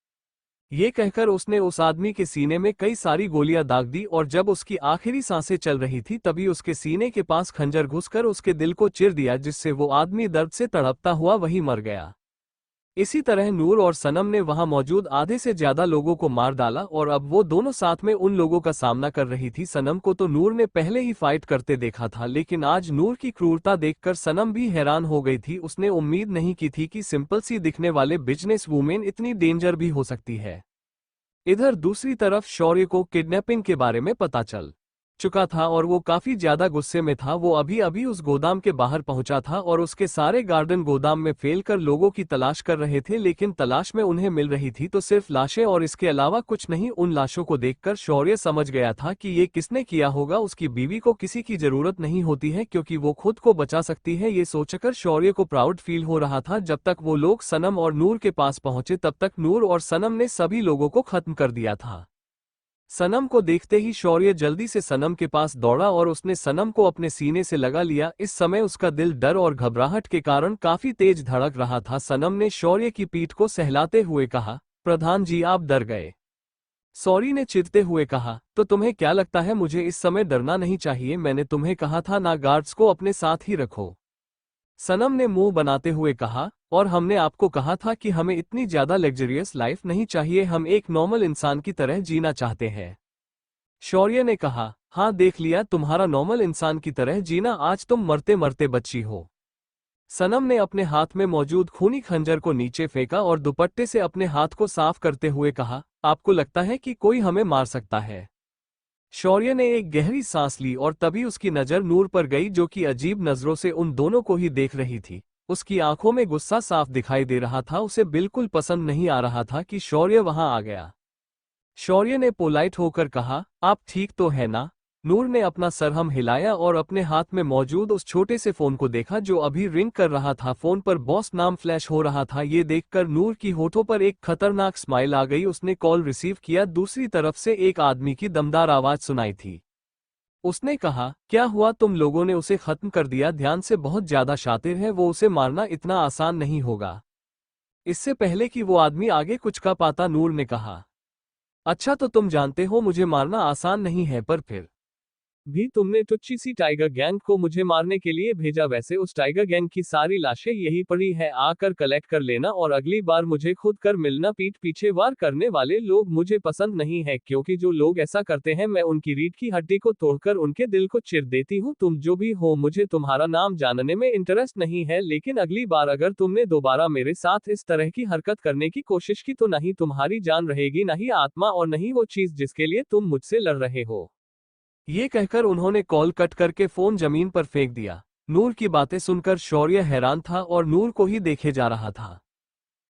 ये कहकर उसने उस आदमी के सीने में कई सारी गोलियां दाग दी और जब उसकी आखिरी सांसें चल रही थी तभी उसके सीने के पास खंजर घुसकर उसके दिल को चिर दिया, जिससे वो आदमी दर्द से तड़पता हुआ वहीं मर गया। इसी तरह नूर और सनम ने वहां मौजूद आधे से ज्यादा लोगों को मार डाला और अब वो दोनों साथ में उन लोगों का सामना कर रही थी। सनम को तो नूर ने पहले ही फाइट करते देखा था, लेकिन आज नूर की क्रूरता देखकर सनम भी हैरान हो गई थी। उसने उम्मीद नहीं की थी कि सिंपल सी दिखने वाले बिजनेस वूमेन इतनी डेंजर भी हो सकती है। इधर दूसरी तरफ शौर्य को किडनैपिंग के बारे में पता चल चुका था और वो काफी ज्यादा गुस्से में था। वो अभी अभी उस गोदाम के बाहर पहुंचा था और उसके सारे गार्डन गोदाम में फेल कर लोगों की तलाश कर रहे थे, लेकिन तलाश में उन्हें मिल रही थी तो सिर्फ लाशें और इसके अलावा कुछ नहीं। उन लाशों को देखकर शौर्य समझ गया था कि ये किसने किया होगा। उसकी बीवी को किसी की जरूरत नहीं होती है क्योंकि वो खुद को बचा सकती है। ये सोचकर शौर्य को प्राउड फील हो रहा था। जब तक वो लोग सनम और नूर के पास पहुंचे तब तक नूर और सनम ने सभी लोगों को खत्म कर दिया था। सनम को देखते ही शौर्य जल्दी से सनम के पास दौड़ा और उसने सनम को अपने सीने से लगा लिया। इस समय उसका दिल डर और घबराहट के कारण काफी तेज धड़क रहा था। सनम ने शौर्य की पीठ को सहलाते हुए कहा, प्रधान जी आप डर गए। शौर्य ने चिढ़ते हुए कहा, तो तुम्हें क्या लगता है मुझे इस समय डरना नहीं चाहिए? मैंने तुम्हें कहा था ना गार्ड्स को अपने साथ ही रखो। सनम ने मुंह बनाते हुए कहा, और हमने आपको कहा था कि हमें इतनी ज्यादा लग्जरियस लाइफ नहीं चाहिए, हम एक नॉर्मल इंसान की तरह जीना चाहते हैं। शौर्य ने कहा, हाँ देख लिया तुम्हारा नॉर्मल इंसान की तरह जीना, आज तुम मरते मरते बच्ची हो। सनम ने अपने हाथ में मौजूद खूनी खंजर को नीचे फेंका और दुपट्टे से अपने हाथ को साफ करते हुए कहा, आपको लगता है कि कोई हमें मार सकता है? शौर्य ने एक गहरी सांस ली और तभी उसकी नजर नूर पर गई जो कि अजीब नजरों से उन दोनों को ही देख रही थी। उसकी आंखों में गुस्सा साफ दिखाई दे रहा था। उसे बिल्कुल पसंद नहीं आ रहा था कि शौर्य वहां आ गया। शौर्य ने पोलाइट होकर कहा, आप ठीक तो है ना? नूर ने अपना सरहम हिलाया और अपने हाथ में मौजूद उस छोटे से फोन को देखा जो अभी रिंग कर रहा था। फोन पर बॉस नाम फ्लैश हो रहा था। ये देखकर नूर की होठों पर एक खतरनाक स्माइल आ गई। उसने कॉल रिसीव किया। दूसरी तरफ से एक आदमी की दमदार आवाज सुनाई थी। उसने कहा, क्या हुआ? तुम लोगों ने उसे खत्म कर दिया? ध्यान से, बहुत ज्यादा शातिर है वो, उसे मारना इतना आसान नहीं होगा। इससे पहले कि वो आदमी आगे कुछ कह पाता नूर ने कहा, अच्छा तो तुम जानते हो मुझे मारना आसान नहीं है, पर फिर भी तुमने टुच्ची सी टाइगर गैंग को मुझे मारने के लिए भेजा। वैसे उस टाइगर गैंग की सारी लाशें यही पड़ी है, आकर कलेक्ट कर लेना और अगली बार मुझे खुद कर मिलना। पीठ पीछे वार करने वाले लोग मुझे पसंद नहीं है, क्योंकि जो लोग ऐसा करते हैं मैं उनकी रीढ़ की हड्डी को तोड़कर उनके दिल को चिर देती हूँ। तुम जो भी हो, मुझे तुम्हारा नाम जानने में इंटरेस्ट नहीं है, लेकिन अगली बार अगर तुमने दोबारा मेरे साथ इस तरह की हरकत करने की कोशिश की तो नहीं तुम्हारी जान रहेगी, नहीं आत्मा और नहीं वो चीज जिसके लिए तुम मुझसे लड़ रहे हो। ये कहकर उन्होंने कॉल कट करके फोन जमीन पर फेंक दिया। नूर की बातें सुनकर शौर्य हैरान था और नूर को ही देखे जा रहा था।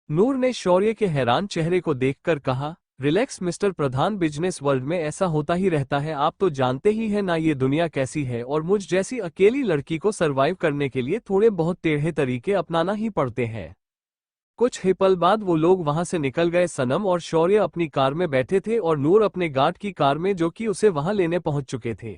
नूर ने शौर्य के हैरान चेहरे को देखकर कहा, रिलैक्स मिस्टर प्रधान, बिजनेस वर्ल्ड में ऐसा होता ही रहता है, आप तो जानते ही हैं ना ये दुनिया कैसी है, और मुझ जैसी अकेली लड़की को सरवाइव करने के लिए थोड़े बहुत टेढ़े तरीके अपनाना ही पड़ते हैं। कुछ ही पल बाद वो लोग वहां से निकल गए। सनम और शौर्य अपनी कार में बैठे थे और नूर अपने गार्ड की कार में जो कि उसे वहां लेने पहुंच चुके थे।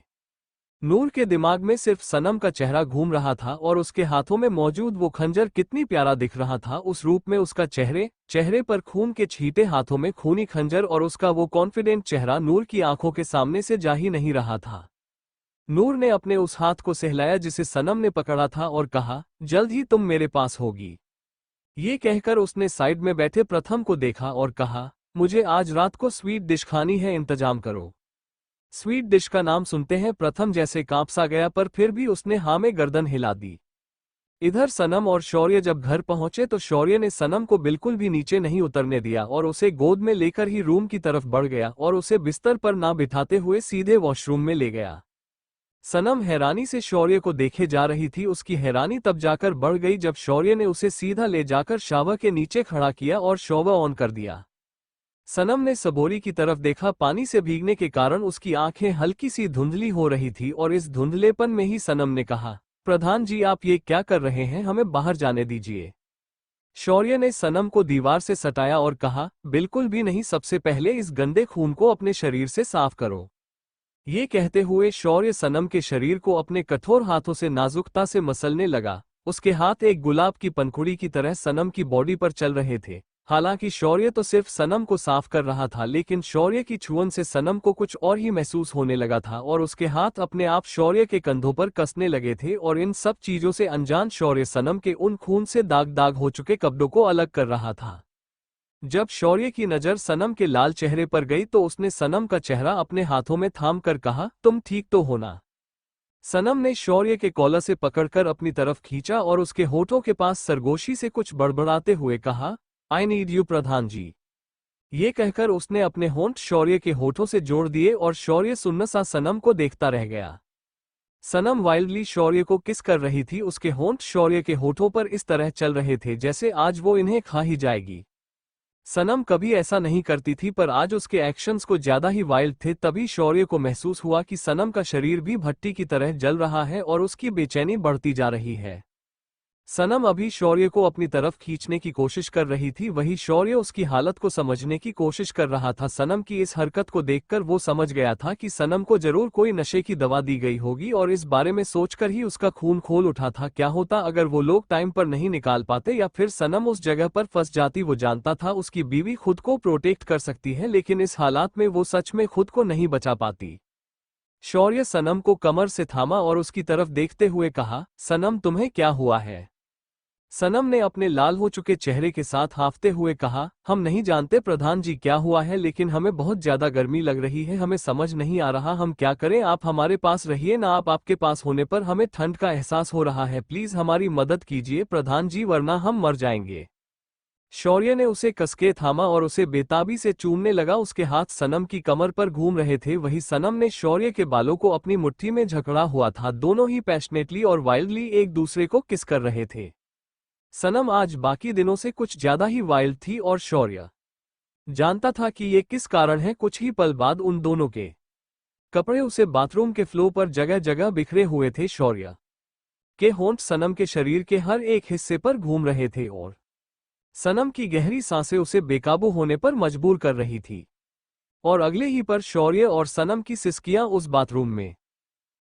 नूर के दिमाग में सिर्फ सनम का चेहरा घूम रहा था और उसके हाथों में मौजूद वो खंजर कितनी प्यारा दिख रहा था उस रूप में। उसका चेहरे पर खून के छींटे, हाथों में खूनी खंजर और उसका वो कॉन्फिडेंट चेहरा नूर की आंखों के सामने से जा ही नहीं रहा था। नूर ने अपने उस हाथ को सहलाया जिसे सनम ने पकड़ा था और कहा, जल्द ही तुम मेरे पास होगी। ये कहकर उसने साइड में बैठे प्रथम को देखा और कहा, मुझे आज रात को स्वीट डिश खानी है, इंतजाम करो। स्वीट डिश का नाम सुनते हैं प्रथम जैसे कांप सा गया, पर फिर भी उसने हाँ में गर्दन हिला दी। इधर सनम और शौर्य जब घर पहुंचे तो शौर्य ने सनम को बिल्कुल भी नीचे नहीं उतरने दिया और उसे गोद में लेकर ही रूम की तरफ बढ़ गया और उसे बिस्तर पर ना बिठाते हुए सीधे वॉशरूम में ले गया। सनम हैरानी से शौर्य को देखे जा रही थी। उसकी हैरानी तब जाकर बढ़ गई जब शौर्य ने उसे सीधा ले जाकर शावर के नीचे खड़ा किया और शॉवर ऑन कर दिया। सनम ने सबोरी की तरफ देखा। पानी से भीगने के कारण उसकी आंखें हल्की सी धुंधली हो रही थी और इस धुंधलेपन में ही सनम ने कहा, प्रधान जी आप ये क्या कर रहे हैं, हमें बाहर जाने दीजिए। शौर्य ने सनम को दीवार से सटाया और कहा, बिल्कुल भी नहीं, सबसे पहले इस गंदे खून को अपने शरीर से साफ करो। ये कहते हुए शौर्य सनम के शरीर को अपने कठोर हाथों से नाजुकता से मसलने लगा। उसके हाथ एक गुलाब की पंखुड़ी की तरह सनम की बॉडी पर चल रहे थे। हालांकि शौर्य तो सिर्फ सनम को साफ कर रहा था, लेकिन शौर्य की छुअन से सनम को कुछ और ही महसूस होने लगा था और उसके हाथ अपने आप शौर्य के कंधों पर कसने लगे थे और इन सब चीजों से अनजान शौर्य सनम के उन खून से दाग दाग हो चुके कपड़ों को अलग कर रहा था। जब शौर्य की नजर सनम के लाल चेहरे पर गई तो उसने सनम का चेहरा अपने हाथों में थाम कर कहा, तुम ठीक तो हो ना? सनम ने शौर्य के कॉलर से पकड़कर अपनी तरफ खींचा और उसके होठों के पास सरगोशी से कुछ बड़बड़ाते हुए कहा, आई नीड यू प्रधान जी। ये कहकर उसने अपने होंठ शौर्य के होठों से जोड़ दिए और शौर्य सुन्न सा सनम को देखता रह गया। सनम वाइल्डली शौर्य को किस कर रही थी, उसके होंठ शौर्य के होठों पर इस तरह चल रहे थे जैसे आज वो इन्हें खा ही जाएगी। सनम कभी ऐसा नहीं करती थी, पर आज उसके एक्शंस को ज्यादा ही वाइल्ड थे। तभी शौर्य को महसूस हुआ कि सनम का शरीर भी भट्टी की तरह जल रहा है और उसकी बेचैनी बढ़ती जा रही है। सनम अभी शौर्य को अपनी तरफ खींचने की कोशिश कर रही थी, वही शौर्य उसकी हालत को समझने की कोशिश कर रहा था। सनम की इस हरकत को देखकर वो समझ गया था कि सनम को जरूर कोई नशे की दवा दी गई होगी और इस बारे में सोचकर ही उसका खून खोल उठा था। क्या होता अगर वो लोग टाइम पर नहीं निकाल पाते या फिर सनम उस जगह पर फंस जाती। वो जानता था उसकी बीवी खुद को प्रोटेक्ट कर सकती है, लेकिन इस हालात में वो सच में खुद को नहीं बचा पाती। शौर्य सनम को कमर से थामा और उसकी तरफ देखते हुए कहा, सनम तुम्हें क्या हुआ है? सनम ने अपने लाल हो चुके चेहरे के साथ हांफते हुए कहा, हम नहीं जानते प्रधान जी क्या हुआ है, लेकिन हमें बहुत ज्यादा गर्मी लग रही है, हमें समझ नहीं आ रहा हम क्या करें। आप हमारे पास रहिए ना, आप आपके पास होने पर हमें ठंड का एहसास हो रहा है, प्लीज हमारी मदद कीजिए प्रधान जी, वरना हम मर जाएंगे। शौर्य ने उसे कसके थामा और उसे बेताबी से चूमने लगा। उसके हाथ सनम की कमर पर घूम रहे थे, वही सनम ने शौर्य के बालों को अपनी मुट्ठी में जकड़ा हुआ था। दोनों ही पैशनेटली और वाइल्डली एक दूसरे को किस कर रहे थे। सनम आज बाकी दिनों से कुछ ज्यादा ही वाइल्ड थी और शौर्य जानता था कि ये किस कारण है। कुछ ही पल बाद उन दोनों के कपड़े उसे बाथरूम के फ्लोर पर जगह जगह बिखरे हुए थे। शौर्य के होंठ सनम के शरीर के हर एक हिस्से पर घूम रहे थे और सनम की गहरी सांसें उसे बेकाबू होने पर मजबूर कर रही थी। और अगले ही पर शौर्य और सनम की सिसकियां उस बाथरूम में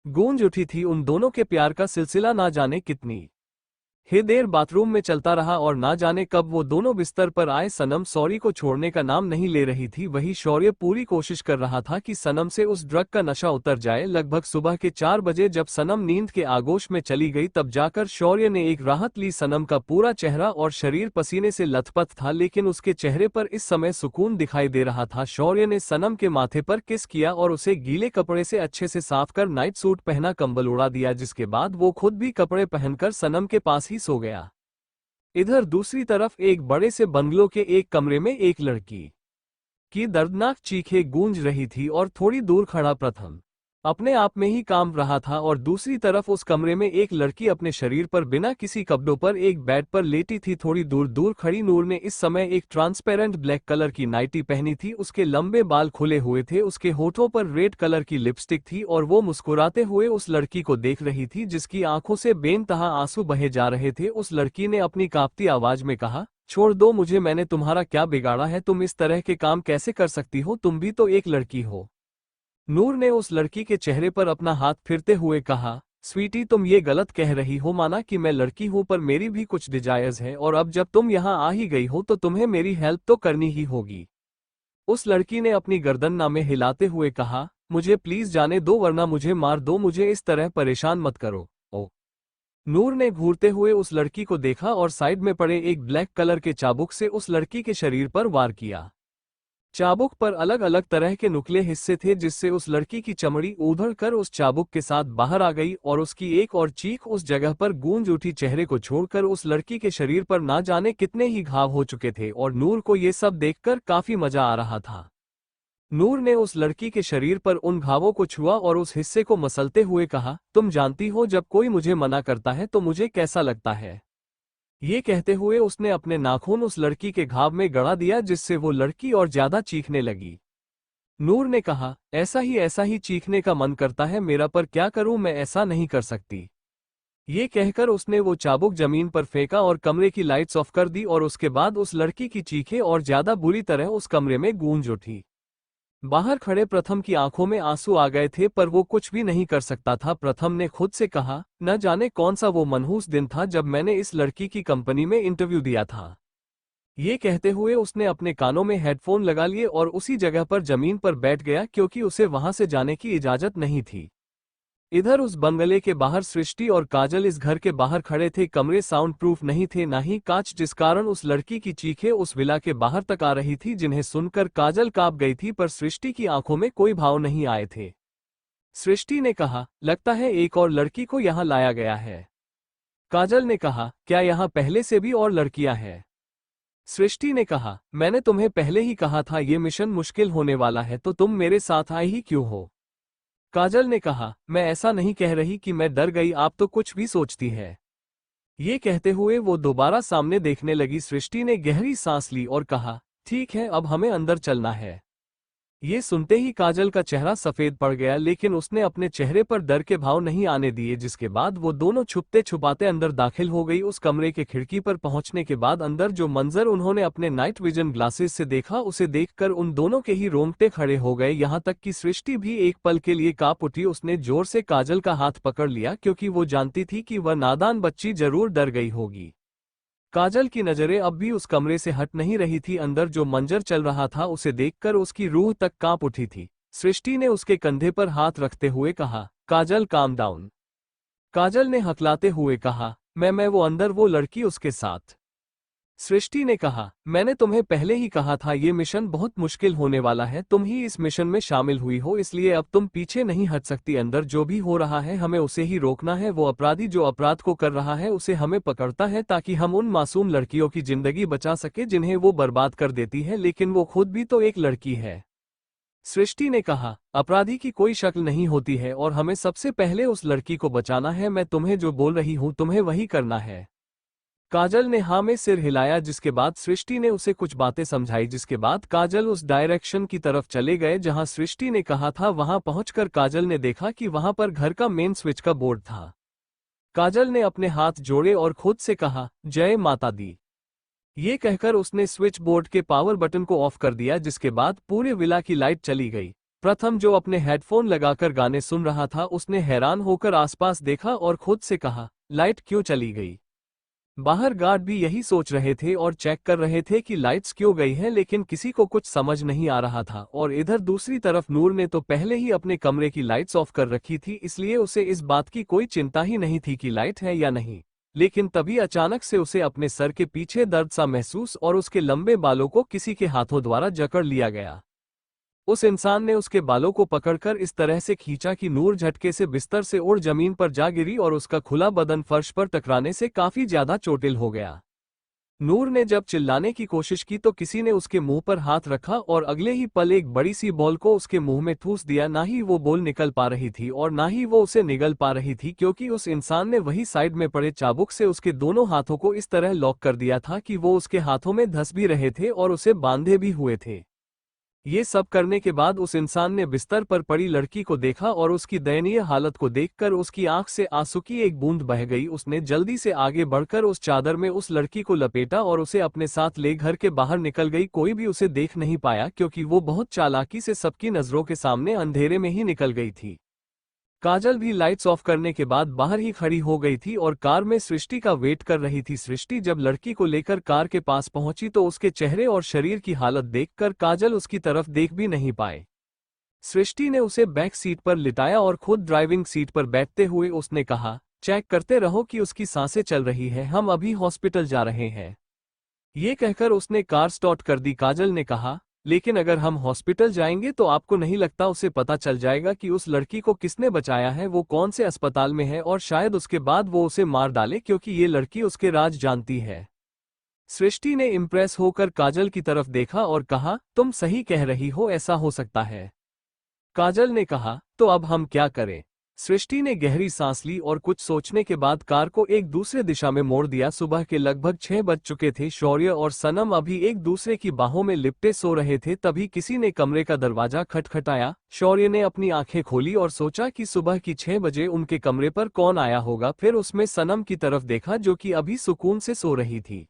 गूंज उठी थी। उन दोनों के प्यार का सिलसिला ना जाने कितनी ही देर बाथरूम में चलता रहा और ना जाने कब वो दोनों बिस्तर पर आए। सनम सॉरी को छोड़ने का नाम नहीं ले रही थी, वही शौर्य पूरी कोशिश कर रहा था कि सनम से उस ड्रग का नशा उतर जाए। लगभग सुबह के 4 बजे जब सनम नींद के आगोश में चली गई तब जाकर शौर्य ने एक राहत ली। सनम का पूरा चेहरा और शरीर पसीने से लथपथ था, लेकिन उसके चेहरे पर इस समय सुकून दिखाई दे रहा था। शौर्य ने सनम के माथे पर किस किया और उसे गीले कपड़े से अच्छे से साफ कर नाइट सूट पहना कंबल उड़ा दिया, जिसके बाद वो खुद भी कपड़े पहनकर सनम के पास ही सो गया। इधर दूसरी तरफ एक बड़े से बंगलों के एक कमरे में एक लड़की की दर्दनाक चीखें गूंज रही थी और थोड़ी दूर खड़ा प्रथम अपने आप में ही कांप रहा था और दूसरी तरफ उस कमरे में एक लड़की अपने शरीर पर बिना किसी कपड़ों पर एक बेड पर लेटी थी। थोड़ी दूर दूर खड़ी नूर ने इस समय एक ट्रांसपेरेंट ब्लैक कलर की नाइटी पहनी थी, उसके लंबे बाल खुले हुए थे, उसके होठों पर रेड कलर की लिपस्टिक थी और वो मुस्कुराते हुए उस लड़की को देख रही थी जिसकी आंखों से बेनतहा आंसू बहे जा रहे थे। उस लड़की ने अपनी कांपती आवाज में कहा, छोड़ दो मुझे, मैंने तुम्हारा क्या बिगाड़ा है, तुम इस तरह के काम कैसे कर सकती हो, तुम भी तो एक लड़की हो। नूर ने उस लड़की के चेहरे पर अपना हाथ फिरते हुए कहा, स्वीटी तुम ये गलत कह रही हो, माना कि मैं लड़की हूं पर मेरी भी कुछ डिजायर्स है और अब जब तुम यहाँ आ ही गई हो तो तुम्हें मेरी हेल्प तो करनी ही होगी। उस लड़की ने अपनी गर्दन नामे हिलाते हुए कहा, मुझे प्लीज जाने दो वरना मुझे मार दो, मुझे इस तरह परेशान मत करो। ओ नूर ने घूरते हुए उस लड़की को देखा और साइड में पड़े एक ब्लैक कलर के चाबुक से उस लड़की के शरीर पर वार किया। चाबुक पर अलग अलग तरह के नुकीले हिस्से थे जिससे उस लड़की की चमड़ी उधड़ कर उस चाबुक के साथ बाहर आ गई और उसकी एक और चीख उस जगह पर गूंज उठी। चेहरे को छोड़कर उस लड़की के शरीर पर ना जाने कितने ही घाव हो चुके थे और नूर को ये सब देखकर काफी मजा आ रहा था। नूर ने उस लड़की के शरीर पर उन घावों को छुआ और उस हिस्से को मसलते हुए कहा, तुम जानती हो जब कोई मुझे मना करता है तो मुझे कैसा लगता है। ये कहते हुए उसने अपने नाखून उस लड़की के घाव में गड़ा दिया जिससे वो लड़की और ज्यादा चीखने लगी। नूर ने कहा, ऐसा ही चीखने का मन करता है मेरा, पर क्या करूं, मैं ऐसा नहीं कर सकती। ये कहकर उसने वो चाबुक जमीन पर फेंका और कमरे की लाइट्स ऑफ कर दी और उसके बाद उस लड़की की चीखें और ज्यादा बुरी तरह उस कमरे में गूंज उठी। बाहर खड़े प्रथम की आंखों में आंसू आ गए थे पर वो कुछ भी नहीं कर सकता था। प्रथम ने खुद से कहा, न जाने कौन सा वो मनहूस दिन था जब मैंने इस लड़की की कंपनी में इंटरव्यू दिया था। ये कहते हुए उसने अपने कानों में हेडफोन लगा लिए और उसी जगह पर जमीन पर बैठ गया क्योंकि उसे वहां से जाने की इजाजत नहीं थी। इधर उस बंगले के बाहर सृष्टि और काजल इस घर के बाहर खड़े थे। कमरे साउंड प्रूफ नहीं थे, ना ही कांच, जिस कारण उस लड़की की चीखें उस विला के बाहर तक आ रही थी, जिन्हें सुनकर काजल कांप गई थी, पर सृष्टि की आंखों में कोई भाव नहीं आए थे। सृष्टि ने कहा, लगता है एक और लड़की को यहाँ लाया गया है। काजल ने कहा, क्या यहाँ पहले से भी और लड़कियां हैं? सृष्टि ने कहा, मैंने तुम्हें पहले ही कहा था ये मिशन मुश्किल होने वाला है, तो तुम मेरे साथ आई ही क्यों हो? काजल ने कहा, मैं ऐसा नहीं कह रही कि मैं डर गई, आप तो कुछ भी सोचती है। ये कहते हुए वो दोबारा सामने देखने लगी। सृष्टि ने गहरी सांस ली और कहा, ठीक है, अब हमें अंदर चलना है। ये सुनते ही काजल का चेहरा सफेद पड़ गया, लेकिन उसने अपने चेहरे पर डर के भाव नहीं आने दिए, जिसके बाद वो दोनों छुपते छुपाते अंदर दाखिल हो गई। उस कमरे के खिड़की पर पहुंचने के बाद अंदर जो मंजर उन्होंने अपने नाइट विजन ग्लासेस से देखा, उसे देखकर उन दोनों के ही रोंगटे खड़े हो गए। यहाँ तक कि सृष्टि भी एक पल के लिए कांप उठी। उसने जोर से काजल का हाथ पकड़ लिया, क्योंकि वो जानती थी कि वह नादान बच्ची जरूर डर गई होगी। काजल की नजरें अब भी उस कमरे से हट नहीं रही थी। अंदर जो मंजर चल रहा था उसे देखकर उसकी रूह तक कांप उठी थी। सृष्टि ने उसके कंधे पर हाथ रखते हुए कहा, काजल काम डाउन। काजल ने हकलाते हुए कहा, मैं वो अंदर वो लड़की उसके साथ। सृष्टि ने कहा, मैंने तुम्हें पहले ही कहा था ये मिशन बहुत मुश्किल होने वाला है, तुम ही इस मिशन में शामिल हुई हो, इसलिए अब तुम पीछे नहीं हट सकती। अंदर जो भी हो रहा है हमें उसे ही रोकना है। वो अपराधी जो अपराध को कर रहा है उसे हमें पकड़ता है, ताकि हम उन मासूम लड़कियों की जिंदगी बचा सके जिन्हें वो बर्बाद कर देती है, लेकिन वो खुद भी तो एक लड़की है। सृष्टि ने कहा, अपराधी की कोई शक्ल नहीं होती है और हमें सबसे पहले उस लड़की को बचाना है। मैं तुम्हें जो बोल रही हूँ तुम्हें वही करना है। काजल ने हाँ में सिर हिलाया, जिसके बाद सृष्टि ने उसे कुछ बातें समझाई, जिसके बाद काजल उस डायरेक्शन की तरफ चले गए जहां सृष्टि ने कहा था। वहां पहुंचकर काजल ने देखा कि वहां पर घर का मेन स्विच का बोर्ड था। काजल ने अपने हाथ जोड़े और खुद से कहा, जय माता दी। ये कहकर उसने स्विच बोर्ड के पावर बटन को ऑफ कर दिया, जिसके बाद पूरे विला की लाइट चली गई। प्रथम जो अपने हेडफोन लगाकर गाने सुन रहा था उसने हैरान होकर आसपास देखा और खुद से कहा, लाइट क्यों चली गई? बाहर गार्ड भी यही सोच रहे थे और चेक कर रहे थे कि लाइट्स क्यों गई हैं, लेकिन किसी को कुछ समझ नहीं आ रहा था। और इधर दूसरी तरफ नूर ने तो पहले ही अपने कमरे की लाइट्स ऑफ कर रखी थी, इसलिए उसे इस बात की कोई चिंता ही नहीं थी कि लाइट है या नहीं। लेकिन तभी अचानक से उसे अपने सर के पीछे दर्द सा महसूस और उसके लंबे बालों को किसी के हाथों द्वारा जकड़ लिया गया। उस इंसान ने उसके बालों को पकड़कर इस तरह से खींचा कि नूर झटके से बिस्तर से उड़ जमीन पर जा गिरी और उसका खुला बदन फर्श पर टकराने से काफी ज्यादा चोटिल हो गया। नूर ने जब चिल्लाने की कोशिश की तो किसी ने उसके मुंह पर हाथ रखा और अगले ही पल एक बड़ी सी बॉल को उसके मुंह में ठूस दिया। ना ही वो बॉल निकल पा रही थी और ना ही वो उसे निगल पा रही थी, क्योंकि उस इंसान ने वही साइड में पड़े चाबुक से उसके दोनों हाथों को इस तरह लॉक कर दिया था कि वो उसके हाथों में धंस भी रहे थे और उसे बांधे भी हुए थे। ये सब करने के बाद उस इंसान ने बिस्तर पर पड़ी लड़की को देखा और उसकी दयनीय हालत को देखकर उसकी आंख से आंसू की एक बूंद बह गई। उसने जल्दी से आगे बढ़कर उस चादर में उस लड़की को लपेटा और उसे अपने साथ ले घर के बाहर निकल गई। कोई भी उसे देख नहीं पाया, क्योंकि वो बहुत चालाकी से सबकी नजरों के सामने अंधेरे में ही निकल गई थी। काजल भी लाइट्स ऑफ करने के बाद बाहर ही खड़ी हो गई थी और कार में सृष्टि का वेट कर रही थी। सृष्टि जब लड़की को लेकर कार के पास पहुंची तो उसके चेहरे और शरीर की हालत देखकर काजल उसकी तरफ देख भी नहीं पाए। सृष्टि ने उसे बैक सीट पर लिटाया और खुद ड्राइविंग सीट पर बैठते हुए उसने कहा, चेक करते रहो कि उसकी सांसें चल रही है, हम अभी हॉस्पिटल जा रहे हैं। ये कहकर उसने कार स्टार्ट कर दी। काजल ने कहा, लेकिन अगर हम हॉस्पिटल जाएंगे तो आपको नहीं लगता उसे पता चल जाएगा कि उस लड़की को किसने बचाया है, वो कौन से अस्पताल में है, और शायद उसके बाद वो उसे मार डाले, क्योंकि ये लड़की उसके राज जानती है। सृष्टि ने इम्प्रेस होकर काजल की तरफ देखा और कहा, तुम सही कह रही हो, ऐसा हो सकता है। काजल ने कहा, तो अब हम क्या करें? सृष्टि ने गहरी सांस ली और कुछ सोचने के बाद कार को एक दूसरे दिशा में मोड़ दिया। सुबह के लगभग 6 बज चुके थे। शौर्य और सनम अभी एक दूसरे की बाहों में लिपटे सो रहे थे। तभी किसी ने कमरे का दरवाजा खटखटाया। शौर्य ने अपनी आंखें खोली और सोचा कि सुबह की 6 बजे उनके कमरे पर कौन आया होगा। फिर उसमें सनम की तरफ देखा, जो कि अभी सुकून से सो रही थी।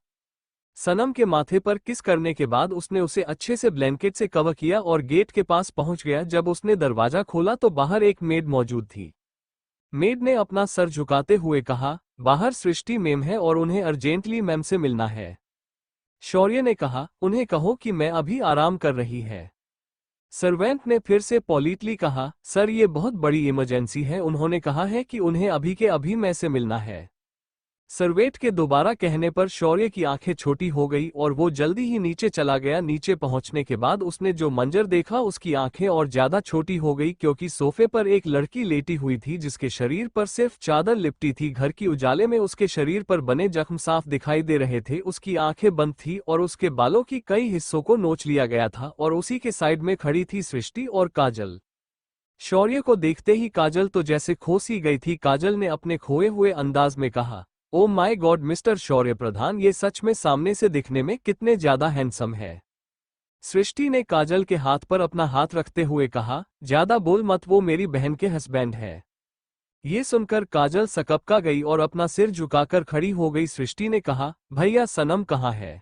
सनम के माथे पर किस करने के बाद उसने उसे अच्छे से ब्लैंकेट से कवर किया और गेट के पास पहुंच गया। जब उसने दरवाजा खोला तो बाहर एक मेड मौजूद थी। मेड ने अपना सर झुकाते हुए कहा, बाहर सृष्टि मैम है और उन्हें अर्जेंटली मैम से मिलना है। शौर्य ने कहा, उन्हें कहो कि मैं अभी आराम कर रही है। सर्वेंट ने फिर से पॉलिटली कहा, सर ये बहुत बड़ी इमरजेंसी है, उन्होंने कहा है कि उन्हें अभी के अभी मैं से मिलना है। सर्वेंट के दोबारा कहने पर शौर्य की आंखें छोटी हो गई और वो जल्दी ही नीचे चला गया। नीचे पहुंचने के बाद उसने जो मंजर देखा उसकी आंखें और ज्यादा छोटी हो गई, क्योंकि सोफे पर एक लड़की लेटी हुई थी जिसके शरीर पर सिर्फ चादर लिपटी थी। घर की उजाले में उसके शरीर पर बने जख्म साफ दिखाई दे रहे थे। उसकी आंखें बंद थी और उसके बालों की कई हिस्सों को नोच लिया गया था और उसी के साइड में खड़ी थी सृष्टि और काजल। शौर्य को देखते ही काजल तो जैसे खो सी गई थी। काजल ने अपने खोए हुए अंदाज में कहा, ओ माय गॉड मिस्टर शौर्य प्रधान, ये सच में सामने से दिखने में कितने ज्यादा हैंडसम है। सृष्टि ने काजल के हाथ पर अपना हाथ रखते हुए कहा, ज्यादा बोल मत, वो मेरी बहन के हस्बैंड है। ये सुनकर काजल सकपका गई और अपना सिर झुकाकर खड़ी हो गई। सृष्टि ने कहा, भैया सनम कहाँ है?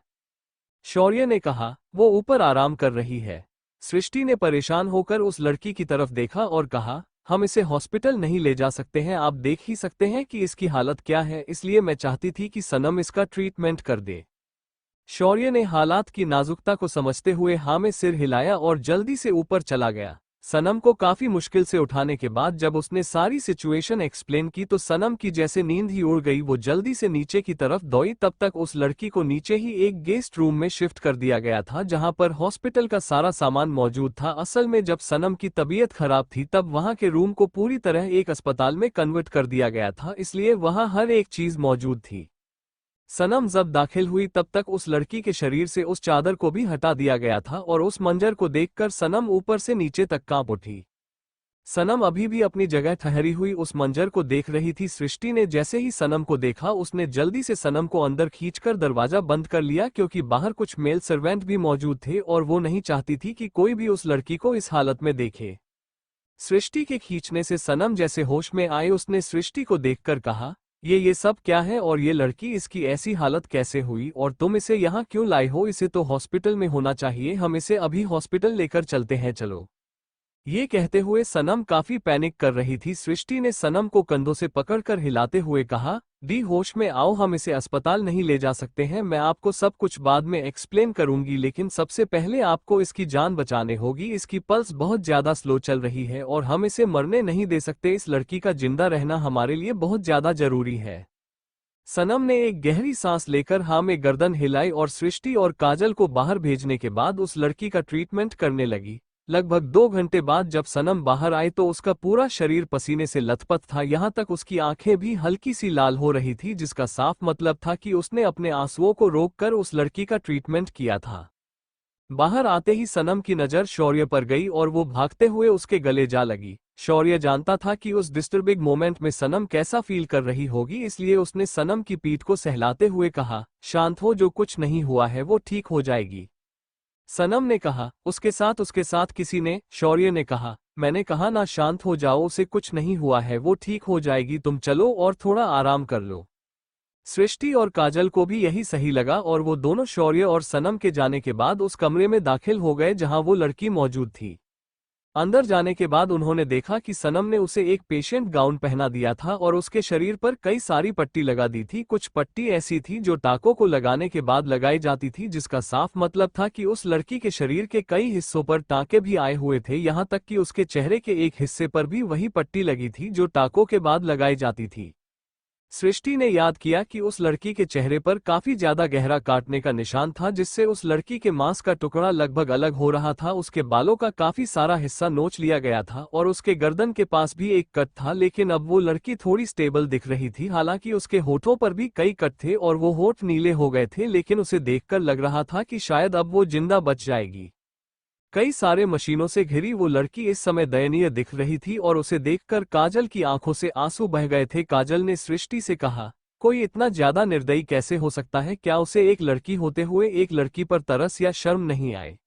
शौर्य ने कहा, वो ऊपर आराम कर रही है। सृष्टि ने परेशान होकर उस लड़की की तरफ देखा और कहा, हम इसे हॉस्पिटल नहीं ले जा सकते हैं, आप देख ही सकते हैं कि इसकी हालत क्या है, इसलिए मैं चाहती थी कि सनम इसका ट्रीटमेंट कर दे। शौर्य ने हालात की नाजुकता को समझते हुए हाँ में सिर हिलाया और जल्दी से ऊपर चला गया। सनम को काफी मुश्किल से उठाने के बाद जब उसने सारी सिचुएशन एक्सप्लेन की तो सनम की जैसे नींद ही उड़ गई। वो जल्दी से नीचे की तरफ दौड़ी। तब तक उस लड़की को नीचे ही एक गेस्ट रूम में शिफ्ट कर दिया गया था जहां पर हॉस्पिटल का सारा सामान मौजूद था। असल में जब सनम की तबीयत खराब थी तब वहां के रूम को पूरी तरह एक अस्पताल में कन्वर्ट कर दिया गया था, इसलिए वहां हर एक चीज मौजूद थी। सनम जब दाखिल हुई तब तक उस लड़की के शरीर से उस चादर को भी हटा दिया गया था और उस मंजर को देखकर सनम ऊपर से नीचे तक कांप उठी। सनम अभी भी अपनी जगह ठहरी हुई उस मंजर को देख रही थी। सृष्टि ने जैसे ही सनम को देखा उसने जल्दी से सनम को अंदर खींचकर दरवाजा बंद कर लिया, क्योंकि बाहर कुछ मेल सर्वेंट भी मौजूद थे और वो नहीं चाहती थी कि कोई भी उस लड़की को इस हालत में देखे। सृष्टि के खींचने से सनम जैसे होश में आए। उसने सृष्टि को देखकर कहा, ये सब क्या है और ये लड़की, इसकी ऐसी हालत कैसे हुई और तुम इसे यहाँ क्यों लाई हो? इसे तो हॉस्पिटल में होना चाहिए, हम इसे अभी हॉस्पिटल लेकर चलते हैं, चलो। ये कहते हुए सनम काफी पैनिक कर रही थी। सृष्टि ने सनम को कंधों से पकड़कर हिलाते हुए कहा, दी होश में आओ, हम इसे अस्पताल नहीं ले जा सकते हैं, मैं आपको सब कुछ बाद में एक्सप्लेन करूंगी, लेकिन सबसे पहले आपको इसकी जान बचाने होगी। इसकी पल्स बहुत ज्यादा स्लो चल रही है और हम इसे मरने नहीं दे सकते। इस लड़की का जिंदा रहना हमारे लिए बहुत ज्यादा जरूरी है। सनम ने एक गहरी सांस लेकर हाँ में गर्दन हिलाई और सृष्टि और काजल को बाहर भेजने के बाद उस लड़की का ट्रीटमेंट करने लगी। लगभग 2 घंटे बाद जब सनम बाहर आई तो उसका पूरा शरीर पसीने से लथपथ था, यहाँ तक उसकी आंखें भी हल्की सी लाल हो रही थी, जिसका साफ मतलब था कि उसने अपने आंसुओं को रोककर उस लड़की का ट्रीटमेंट किया था। बाहर आते ही सनम की नजर शौर्य पर गई और वो भागते हुए उसके गले जा लगी। शौर्य जानता था कि उस डिस्टर्बिंग मोमेंट में सनम कैसा फील कर रही होगी, इसलिए उसने सनम की पीठ को सहलाते हुए कहा, शांत हो, जो कुछ नहीं हुआ है वो ठीक हो जाएगी। सनम ने कहा, उसके साथ किसी ने? शौर्य ने कहा, मैंने कहा ना, शांत हो जाओ, उसे कुछ नहीं हुआ है, वो ठीक हो जाएगी, तुम चलो और थोड़ा आराम कर लो। सृष्टि और काजल को भी यही सही लगा और वो दोनों शौर्य और सनम के जाने के बाद उस कमरे में दाखिल हो गए जहां वो लड़की मौजूद थी। अंदर जाने के बाद उन्होंने देखा कि सनम ने उसे एक पेशेंट गाउन पहना दिया था और उसके शरीर पर कई सारी पट्टी लगा दी थी। कुछ पट्टी ऐसी थी जो टाकों को लगाने के बाद लगाई जाती थी, जिसका साफ मतलब था कि उस लड़की के शरीर के कई हिस्सों पर टाके भी आए हुए थे, यहाँ तक कि उसके चेहरे के एक हिस्से पर भी वही पट्टी लगी थी जो टाकों के बाद लगाई जाती थी। सृष्टि ने याद किया कि उस लड़की के चेहरे पर काफी ज्यादा गहरा काटने का निशान था, जिससे उस लड़की के मांस का टुकड़ा लगभग अलग हो रहा था। उसके बालों का काफी सारा हिस्सा नोच लिया गया था और उसके गर्दन के पास भी एक कट था, लेकिन अब वो लड़की थोड़ी स्टेबल दिख रही थी। हालांकि उसके होठों पर भी कई कट थे और वो होठ नीले हो गए थे, लेकिन उसे देखकर लग रहा था कि शायद अब वो जिंदा बच जाएगी। कई सारे मशीनों से घिरी वो लड़की इस समय दयनीय दिख रही थी और उसे देखकर काजल की आंखों से आंसू बह गए थे। काजल ने सृष्टि से कहा, कोई इतना ज्यादा निर्दयी कैसे हो सकता है? क्या उसे एक लड़की होते हुए एक लड़की पर तरस या शर्म नहीं आए?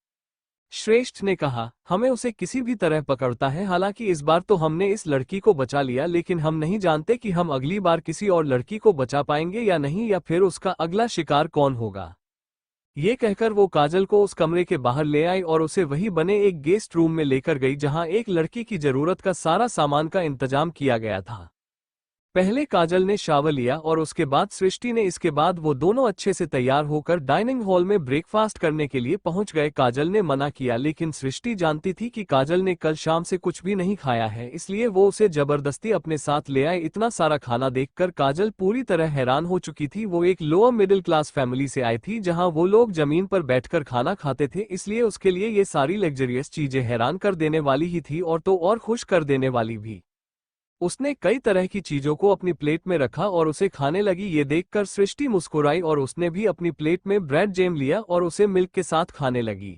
श्रेष्ठ ने कहा, हमें उसे किसी भी तरह पकड़ता है। हालांकि इस बार तो हमने इस लड़की को बचा लिया, लेकिन हम नहीं जानते कि हम अगली बार किसी और लड़की को बचा पाएंगे या नहीं, या फिर उसका अगला शिकार कौन होगा। ये कहकर वो काजल को उस कमरे के बाहर ले आई और उसे वही बने एक गेस्ट रूम में लेकर गई जहां एक लड़की की जरूरत का सारा सामान का इंतजाम किया गया था। पहले काजल ने शावर लिया और उसके बाद सृष्टि ने। इसके बाद वो दोनों अच्छे से तैयार होकर डाइनिंग हॉल में ब्रेकफास्ट करने के लिए पहुंच गए। काजल ने मना किया, लेकिन सृष्टि जानती थी कि काजल ने कल शाम से कुछ भी नहीं खाया है, इसलिए वो उसे जबरदस्ती अपने साथ ले आए। इतना सारा खाना देखकर काजल पूरी तरह हैरान हो चुकी थी। वो एक लोअर मिडिल क्लास फैमिली से आई थी जहाँ वो लोग जमीन पर बैठकर खाना खाते थे, इसलिए उसके लिए ये सारी लग्जरियस चीजें हैरान कर देने वाली ही थी और तो और खुश कर देने वाली भी। उसने कई तरह की चीजों को अपनी प्लेट में रखा और उसे खाने लगी। ये देखकर सृष्टि मुस्कुराई और उसने भी अपनी प्लेट में ब्रेड जैम लिया और उसे मिल्क के साथ खाने लगी।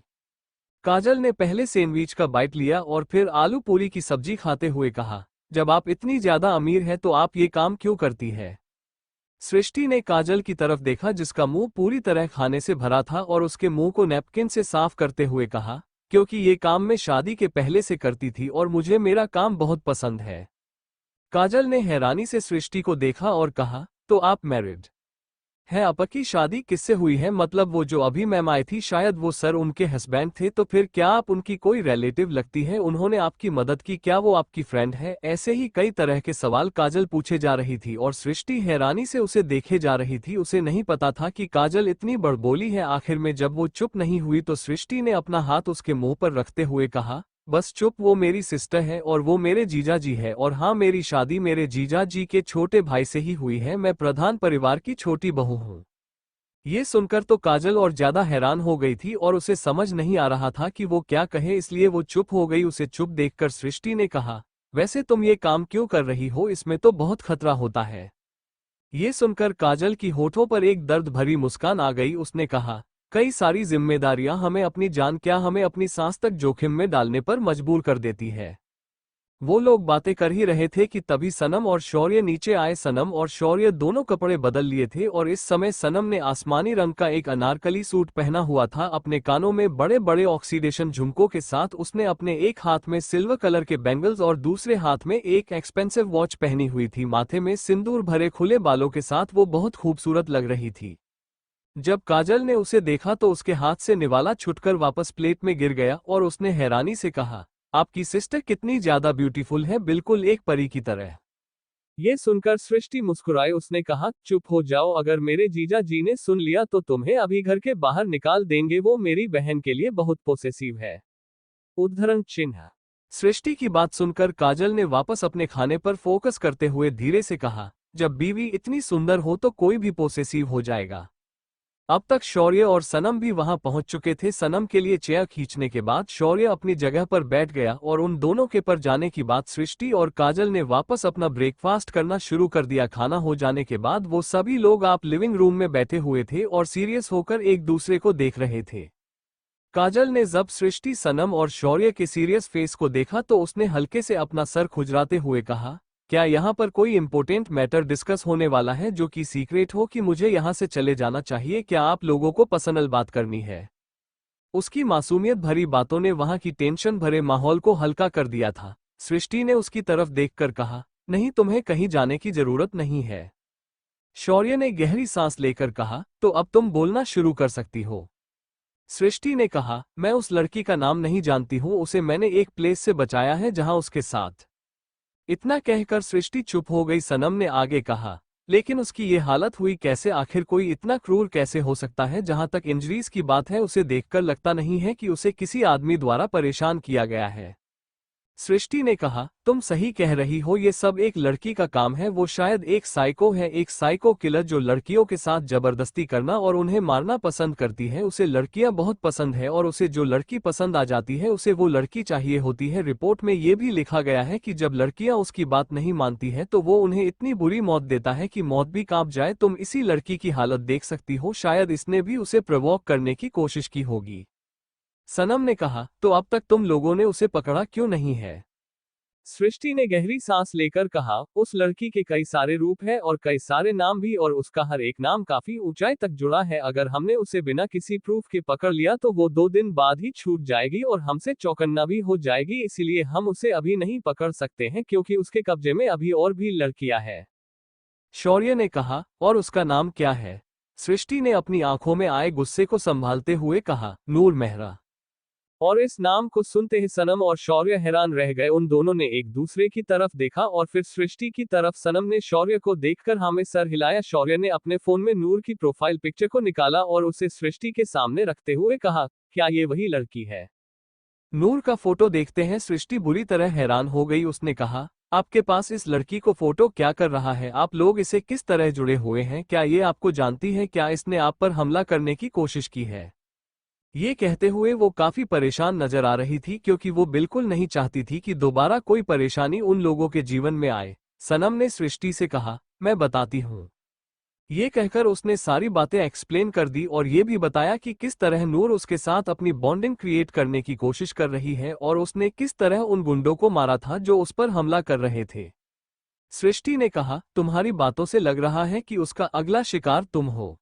काजल ने पहले सैंडविच का बाइट लिया और फिर आलू पूरी की सब्जी खाते हुए कहा, जब आप इतनी ज्यादा अमीर है तो आप ये काम क्यों करती है। सृष्टि ने काजल की तरफ देखा जिसका मुंह पूरी तरह खाने से भरा था और उसके मुंह को नैपकिन से साफ करते हुए कहा, क्योंकि ये काम मैं शादी के पहले से करती थी और मुझे मेरा काम बहुत पसंद है। काजल ने हैरानी से सृष्टि को देखा और कहा, तो आप मैरिड है? आपकी शादी किससे हुई है? मतलब वो जो अभी मैम आई थी, शायद वो सर उनके हस्बैंड थे। तो फिर क्या आप उनकी कोई रिलेटिव लगती है? उन्होंने आपकी मदद की, क्या वो आपकी फ्रेंड है? ऐसे ही कई तरह के सवाल काजल पूछे जा रही थी और सृष्टि हैरानी से उसे देखे जा रही थी। उसे नहीं पता था कि काजल इतनी बड़बोली है। आखिर में जब वो चुप नहीं हुई तो सृष्टि ने अपना हाथ उसके मुंह पर रखते हुए कहा, बस चुप, वो मेरी सिस्टर है और वो मेरे जीजा जी है। और हाँ, मेरी शादी मेरे जीजा जी के छोटे भाई से ही हुई है। मैं प्रधान परिवार की छोटी बहू हूँ। ये सुनकर तो काजल और ज्यादा हैरान हो गई थी और उसे समझ नहीं आ रहा था कि वो क्या कहे, इसलिए वो चुप हो गई। उसे चुप देखकर सृष्टि ने कहा, वैसे तुम ये काम क्यों कर रही हो? इसमें तो बहुत खतरा होता है। ये सुनकर काजल की होठों पर एक दर्द भरी मुस्कान आ गई। उसने कहा, कई सारी जिम्मेदारियां हमें अपनी जान, क्या हमें अपनी सांस तक जोखिम में डालने पर मजबूर कर देती है। वो लोग बातें कर ही रहे थे कि तभी सनम और शौर्य नीचे आए। सनम और शौर्य दोनों कपड़े बदल लिए थे और इस समय सनम ने आसमानी रंग का एक अनारकली सूट पहना हुआ था। अपने कानों में बड़े बड़े ऑक्सीडेशन झुमकों के साथ उसने अपने एक हाथ में सिल्वर कलर के बैंगल्स और दूसरे हाथ में एक एक्सपेंसिव वॉच पहनी हुई थी। माथे में सिंदूर भरे खुले बालों के साथ वो बहुत खूबसूरत लग रही थी। जब काजल ने उसे देखा तो उसके हाथ से निवाला छुटकर वापस प्लेट में गिर गया और उसने हैरानी से कहा, आपकी सिस्टर कितनी ज्यादा ब्यूटीफुल है, बिल्कुल एक परी की तरह। ये सुनकर सृष्टि मुस्कुराई। उसने कहा, चुप हो जाओ, अगर मेरे जीजा जी ने सुन लिया तो तुम्हें अभी घर के बाहर निकाल देंगे। वो मेरी बहन के लिए बहुत पोसेसिव है। उद्धरण चिन्ह। सृष्टि की बात सुनकर काजल ने वापस अपने खाने पर फोकस करते हुए धीरे से कहा, जब बीवी इतनी सुंदर हो तो कोई भी पोसेसिव हो जाएगा। अब तक शौर्य और सनम भी वहां पहुंच चुके थे। सनम के लिए चेयर खींचने के बाद शौर्य अपनी जगह पर बैठ गया और उन दोनों के पर जाने की बात सृष्टि और काजल ने वापस अपना ब्रेकफास्ट करना शुरू कर दिया। खाना हो जाने के बाद वो सभी लोग आप लिविंग रूम में बैठे हुए थे और सीरियस होकर एक दूसरे को देख रहे थे। काजल ने जब सृष्टि, सनम और शौर्य के सीरियस फेस को देखा तो उसने हल्के से अपना सर खुजराते हुए कहा, क्या यहाँ पर कोई इंपॉर्टेंट मैटर डिस्कस होने वाला है जो कि सीक्रेट हो, कि मुझे यहाँ से चले जाना चाहिए? क्या आप लोगों को पर्सनल बात करनी है? उसकी मासूमियत भरी बातों ने वहां की टेंशन भरे माहौल को हल्का कर दिया था। सृष्टि ने उसकी तरफ देखकर कहा, नहीं, तुम्हें कहीं जाने की जरूरत नहीं है। शौर्य ने गहरी सांस लेकर कहा, तो अब तुम बोलना शुरू कर सकती हो। सृष्टि ने कहा, मैं उस लड़की का नाम नहीं जानती हूँ, उसे मैंने एक प्लेस से बचाया है जहां उसके साथ। इतना कहकर सृष्टि चुप हो गई। सनम ने आगे कहा, लेकिन उसकी ये हालत हुई कैसे? आखिर कोई इतना क्रूर कैसे हो सकता है? जहां तक इंजरीज की बात है, उसे देखकर लगता नहीं है कि उसे किसी आदमी द्वारा परेशान किया गया है। सृष्टि ने कहा, तुम सही कह रही हो, ये सब एक लड़की का काम है। वो शायद एक साइको है, एक साइको किलर जो लड़कियों के साथ जबरदस्ती करना और उन्हें मारना पसंद करती है। उसे लड़कियां बहुत पसंद है और उसे जो लड़की पसंद आ जाती है उसे वो लड़की चाहिए होती है। रिपोर्ट में ये भी लिखा गया है कि जब लड़कियां उसकी बात नहीं मानती है तो वो उन्हें इतनी बुरी मौत देता है कि मौत भी कांप जाए। तुम इसी लड़की की हालत देख सकती हो, शायद इसने भी उसे प्रोवोक करने की कोशिश की होगी। सनम ने कहा, तो अब तक तुम लोगों ने उसे पकड़ा क्यों नहीं है? सृष्टि ने गहरी सांस लेकर कहा, उस लड़की के कई सारे रूप हैं और कई सारे नाम भी, और उसका हर एक नाम काफी ऊंचाई तक जुड़ा है। अगर हमने उसे बिना किसी प्रूफ के पकड़ लिया तो वो 2 दिन बाद ही छूट जाएगी और हमसे चौकन्ना भी हो जाएगी। इसीलिए हम उसे अभी नहीं पकड़ सकते हैं क्योंकि उसके कब्जे में अभी और भी लड़कियां हैं। शौर्य ने कहा, और उसका नाम क्या है? सृष्टि ने अपनी आंखों में आए गुस्से को संभालते हुए कहा, नूर मेहरा। और इस नाम को सुनते ही सनम और शौर्य हैरान रह गए। उन दोनों ने एक दूसरे की तरफ देखा और फिर सृष्टि की तरफ। सनम ने शौर्य को देखकर हाँ में सर हिलाया। शौर्य ने अपने फोन में नूर की प्रोफाइल पिक्चर को निकाला और उसे सृष्टि के सामने रखते हुए कहा, क्या ये वही लड़की है? नूर का फोटो देखते हैं सृष्टि बुरी तरह हैरान हो गई। उसने कहा, आपके पास इस लड़की को फोटो क्या कर रहा है? आप लोग इसे किस तरह जुड़े हुए हैं? क्या ये आपको जानती है? क्या इसने आप पर हमला करने की कोशिश की है? ये कहते हुए वो काफी परेशान नजर आ रही थी, क्योंकि वो बिल्कुल नहीं चाहती थी कि दोबारा कोई परेशानी उन लोगों के जीवन में आए। सनम ने सृष्टि से कहा, मैं बताती हूँ। ये कहकर उसने सारी बातें एक्सप्लेन कर दी और ये भी बताया कि किस तरह नूर उसके साथ अपनी बॉन्डिंग क्रिएट करने की कोशिश कर रही है और उसने किस तरह उन गुंडों को मारा था जो उस पर हमला कर रहे थे। सृष्टि ने कहा, तुम्हारी बातों से लग रहा है कि उसका अगला शिकार तुम हो।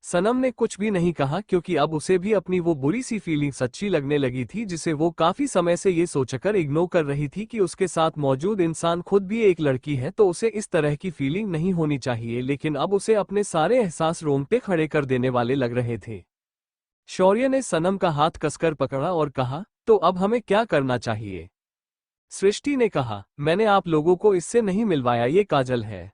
सनम ने कुछ भी नहीं कहा, क्योंकि अब उसे भी अपनी वो बुरी सी फीलिंग सच्ची लगने लगी थी, जिसे वो काफी समय से ये सोचकर इग्नोर कर रही थी कि उसके साथ मौजूद इंसान खुद भी एक लड़की है, तो उसे इस तरह की फीलिंग नहीं होनी चाहिए। लेकिन अब उसे अपने सारे एहसास रोंगटे खड़े कर देने वाले लग रहे थे। शौर्य ने सनम का हाथ कसकर पकड़ा और कहा, तो अब हमें क्या करना चाहिए? सृष्टि ने कहा, मैंने आप लोगों को इससे नहीं मिलवाया, ये काजल है।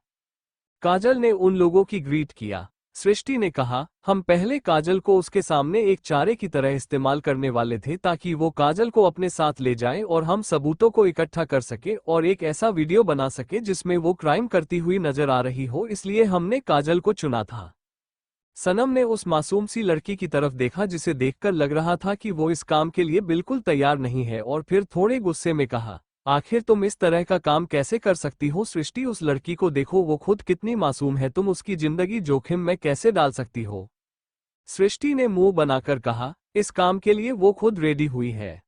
काजल ने उन लोगों की ग्रीट किया। सृष्टि ने कहा, हम पहले काजल को उसके सामने एक चारे की तरह इस्तेमाल करने वाले थे, ताकि वो काजल को अपने साथ ले जाए और हम सबूतों को इकट्ठा कर सके और एक ऐसा वीडियो बना सके जिसमें वो क्राइम करती हुई नजर आ रही हो, इसलिए हमने काजल को चुना था। सनम ने उस मासूम सी लड़की की तरफ देखा, जिसे देखकर लग रहा था कि वो इस काम के लिए बिल्कुल तैयार नहीं है, और फिर थोड़े गुस्से में कहा, आखिर तुम इस तरह का काम कैसे कर सकती हो? सृष्टि, उस लड़की को देखो, वो खुद कितनी मासूम है, तुम उसकी जिंदगी जोखिम में कैसे डाल सकती हो? सृष्टि ने मुंह बनाकर कहा, इस काम के लिए वो खुद रेडी हुई है।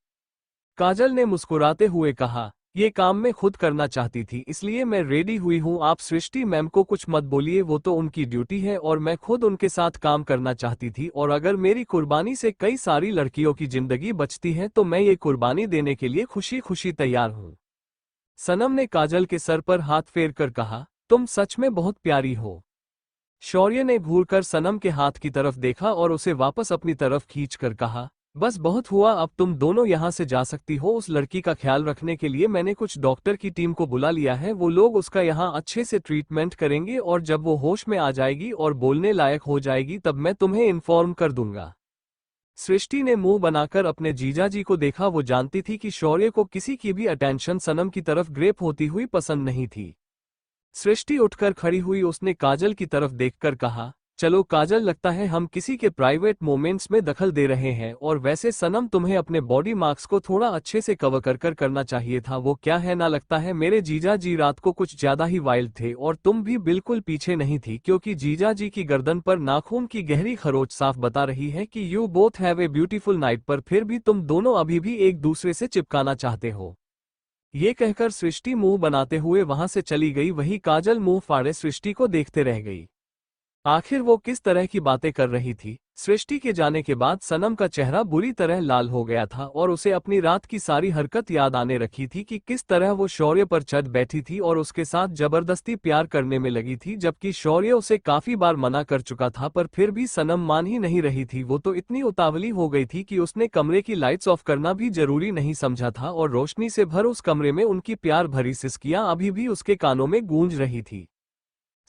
काजल ने मुस्कुराते हुए कहा, ये काम मैं खुद करना चाहती थी, इसलिए मैं रेडी हुई हूँ। आप सृष्टि मैम को कुछ मत बोलिए, वो तो उनकी ड्यूटी है और मैं खुद उनके साथ काम करना चाहती थी, और अगर मेरी कुर्बानी से कई सारी लड़कियों की जिंदगी बचती है तो मैं ये कुर्बानी देने के लिए खुशी खुशी तैयार हूँ। सनम ने काजल के सर पर हाथ फेर कर कहा, तुम सच में बहुत प्यारी हो। शौर्य ने घूरकर सनम के हाथ की तरफ देखा और उसे वापस अपनी तरफ खींचकर कहा, बस बहुत हुआ, अब तुम दोनों यहाँ से जा सकती हो। उस लड़की का ख्याल रखने के लिए मैंने कुछ डॉक्टर की टीम को बुला लिया है, वो लोग उसका यहाँ अच्छे से ट्रीटमेंट करेंगे और जब वो होश में आ जाएगी और बोलने लायक हो जाएगी तब मैं तुम्हें इन्फॉर्म कर दूंगा। सृष्टि ने मुंह बनाकर अपने जीजाजी को देखा। वो जानती थी कि शौर्य को किसी की भी अटेंशन सनम की तरफ ग्रेप होती हुई पसंद नहीं थी। सृष्टि उठकर खड़ी हुई, उसने काजल की तरफ देखकर कहा, चलो काजल, लगता है हम किसी के प्राइवेट मोमेंट्स में दखल दे रहे हैं, और वैसे सनम तुम्हें अपने बॉडी मार्क्स को थोड़ा अच्छे से कवर कर करना चाहिए था। वो क्या है ना, लगता है मेरे जीजा जी रात को कुछ ज्यादा ही वाइल्ड थे, और तुम भी बिल्कुल पीछे नहीं थी, क्योंकि जीजा जी की गर्दन पर नाखून की गहरी खरोच साफ बता रही है कि you both have a beautiful night, पर फिर भी तुम दोनों अभी भी एक दूसरे से चिपकाना चाहते हो। ये कहकर सृष्टि मुंह बनाते हुए वहां से चली गई। वही काजल मुंह फाड़े सृष्टि को देखते रह गई। आखिर वो किस तरह की बातें कर रही थी? सृष्टि के जाने के बाद सनम का चेहरा बुरी तरह लाल हो गया था और उसे अपनी रात की सारी हरकत याद आने रखी थी, कि किस तरह वो शौर्य पर चढ़ बैठी थी और उसके साथ जबरदस्ती प्यार करने में लगी थी, जबकि शौर्य उसे काफी बार मना कर चुका था, पर फिर भी सनम मान ही नहीं रही थी। वो तो इतनी उतावली हो गई थी कि उसने कमरे की लाइट्स ऑफ करना भी जरूरी नहीं समझा था, और रोशनी से भर उस कमरे में उनकी प्यार भरी सिसकियां अभी भी उसके कानों में गूंज रही थी।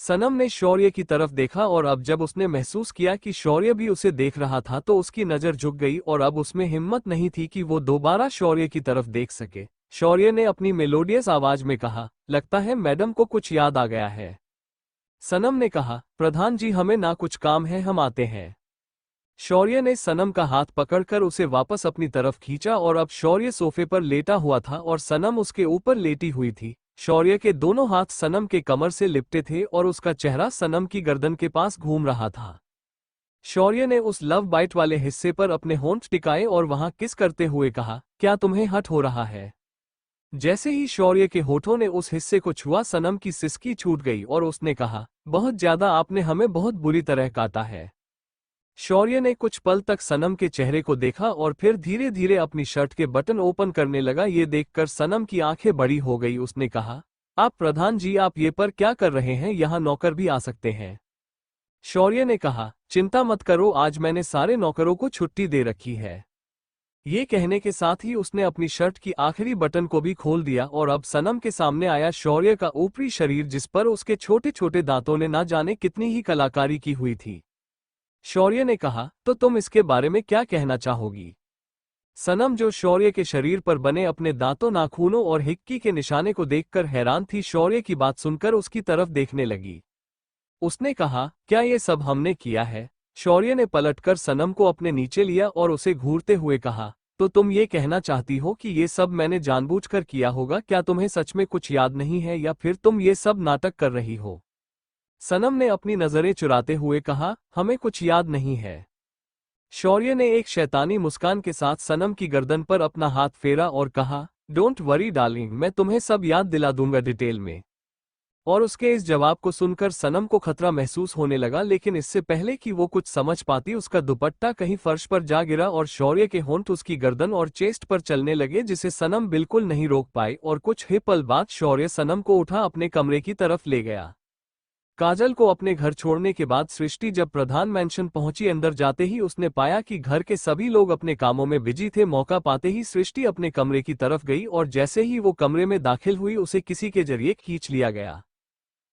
सनम ने शौर्य की तरफ देखा, और अब जब उसने महसूस किया कि शौर्य भी उसे देख रहा था तो उसकी नजर झुक गई, और अब उसमें हिम्मत नहीं थी कि वो दोबारा शौर्य की तरफ देख सके। शौर्य ने अपनी मेलोडियस आवाज में कहा, लगता है मैडम को कुछ याद आ गया है। सनम ने कहा, प्रधान जी हमें ना कुछ काम है, हम आते हैं। शौर्य ने सनम का हाथ पकड़कर उसे वापस अपनी तरफ खींचा, और अब शौर्य सोफे पर लेटा हुआ था और सनम उसके ऊपर लेटी हुई थी। शौर्य के दोनों हाथ सनम के कमर से लिपटे थे और उसका चेहरा सनम की गर्दन के पास घूम रहा था। शौर्य ने उस लव बाइट वाले हिस्से पर अपने होंठ टिकाए और वहां किस करते हुए कहा, क्या तुम्हें हट हो रहा है? जैसे ही शौर्य के होठों ने उस हिस्से को छुआ, सनम की सिसकी छूट गई और उसने कहा, बहुत ज्यादा, आपने हमें बहुत बुरी तरह काटा है। शौर्य ने कुछ पल तक सनम के चेहरे को देखा और फिर धीरे धीरे अपनी शर्ट के बटन ओपन करने लगा। ये देखकर सनम की आंखें बड़ी हो गई। उसने कहा, आप प्रधान जी, आप ये पर क्या कर रहे हैं? यहाँ नौकर भी आ सकते हैं। शौर्य ने कहा, चिंता मत करो, आज मैंने सारे नौकरों को छुट्टी दे रखी है। ये कहने के साथ ही उसने अपनी शर्ट की आखिरी बटन को भी खोल दिया और अब सनम के सामने आया शौर्य का ऊपरी शरीर, जिस पर उसके छोटे छोटे दांतों ने ना जाने कितनी ही कलाकारी की हुई थी। शौर्य ने कहा, तो तुम इसके बारे में क्या कहना चाहोगी? सनम, जो शौर्य के शरीर पर बने अपने दांतों, नाखूनों और हिक्की के निशाने को देखकर हैरान थी, शौर्य की बात सुनकर उसकी तरफ देखने लगी। उसने कहा, क्या ये सब हमने किया है? शौर्य ने पलटकर सनम को अपने नीचे लिया और उसे घूरते हुए कहा, तो तुम ये कहना चाहती हो कि ये सब मैंने जानबूझकर किया होगा? क्या तुम्हें सच में कुछ याद नहीं है या फिर तुम ये सब नाटक कर रही हो? सनम ने अपनी नजरें चुराते हुए कहा, हमें कुछ याद नहीं है। शौर्य ने एक शैतानी मुस्कान के साथ सनम की गर्दन पर अपना हाथ फेरा और कहा, डोंट वरी डार्लिंग, मैं तुम्हें सब याद दिला दूंगा डिटेल में। और उसके इस जवाब को सुनकर सनम को खतरा महसूस होने लगा, लेकिन इससे पहले कि वो कुछ समझ पाती, उसका दुपट्टा कहीं फर्श पर जा गिरा और शौर्य के होंठ उसकी गर्दन और चेस्ट पर चलने लगे, जिसे सनम बिल्कुल नहीं रोक पाई। और कुछ ही पल बाद शौर्य सनम को उठा अपने कमरे की तरफ ले गया। काजल को अपने घर छोड़ने के बाद सृष्टि जब प्रधान मैंशन पहुंची, अंदर जाते ही उसने पाया कि घर के सभी लोग अपने कामों में बिजी थे। मौका पाते ही सृष्टि अपने कमरे की तरफ गई और जैसे ही वो कमरे में दाखिल हुई, उसे किसी के जरिए खींच लिया गया।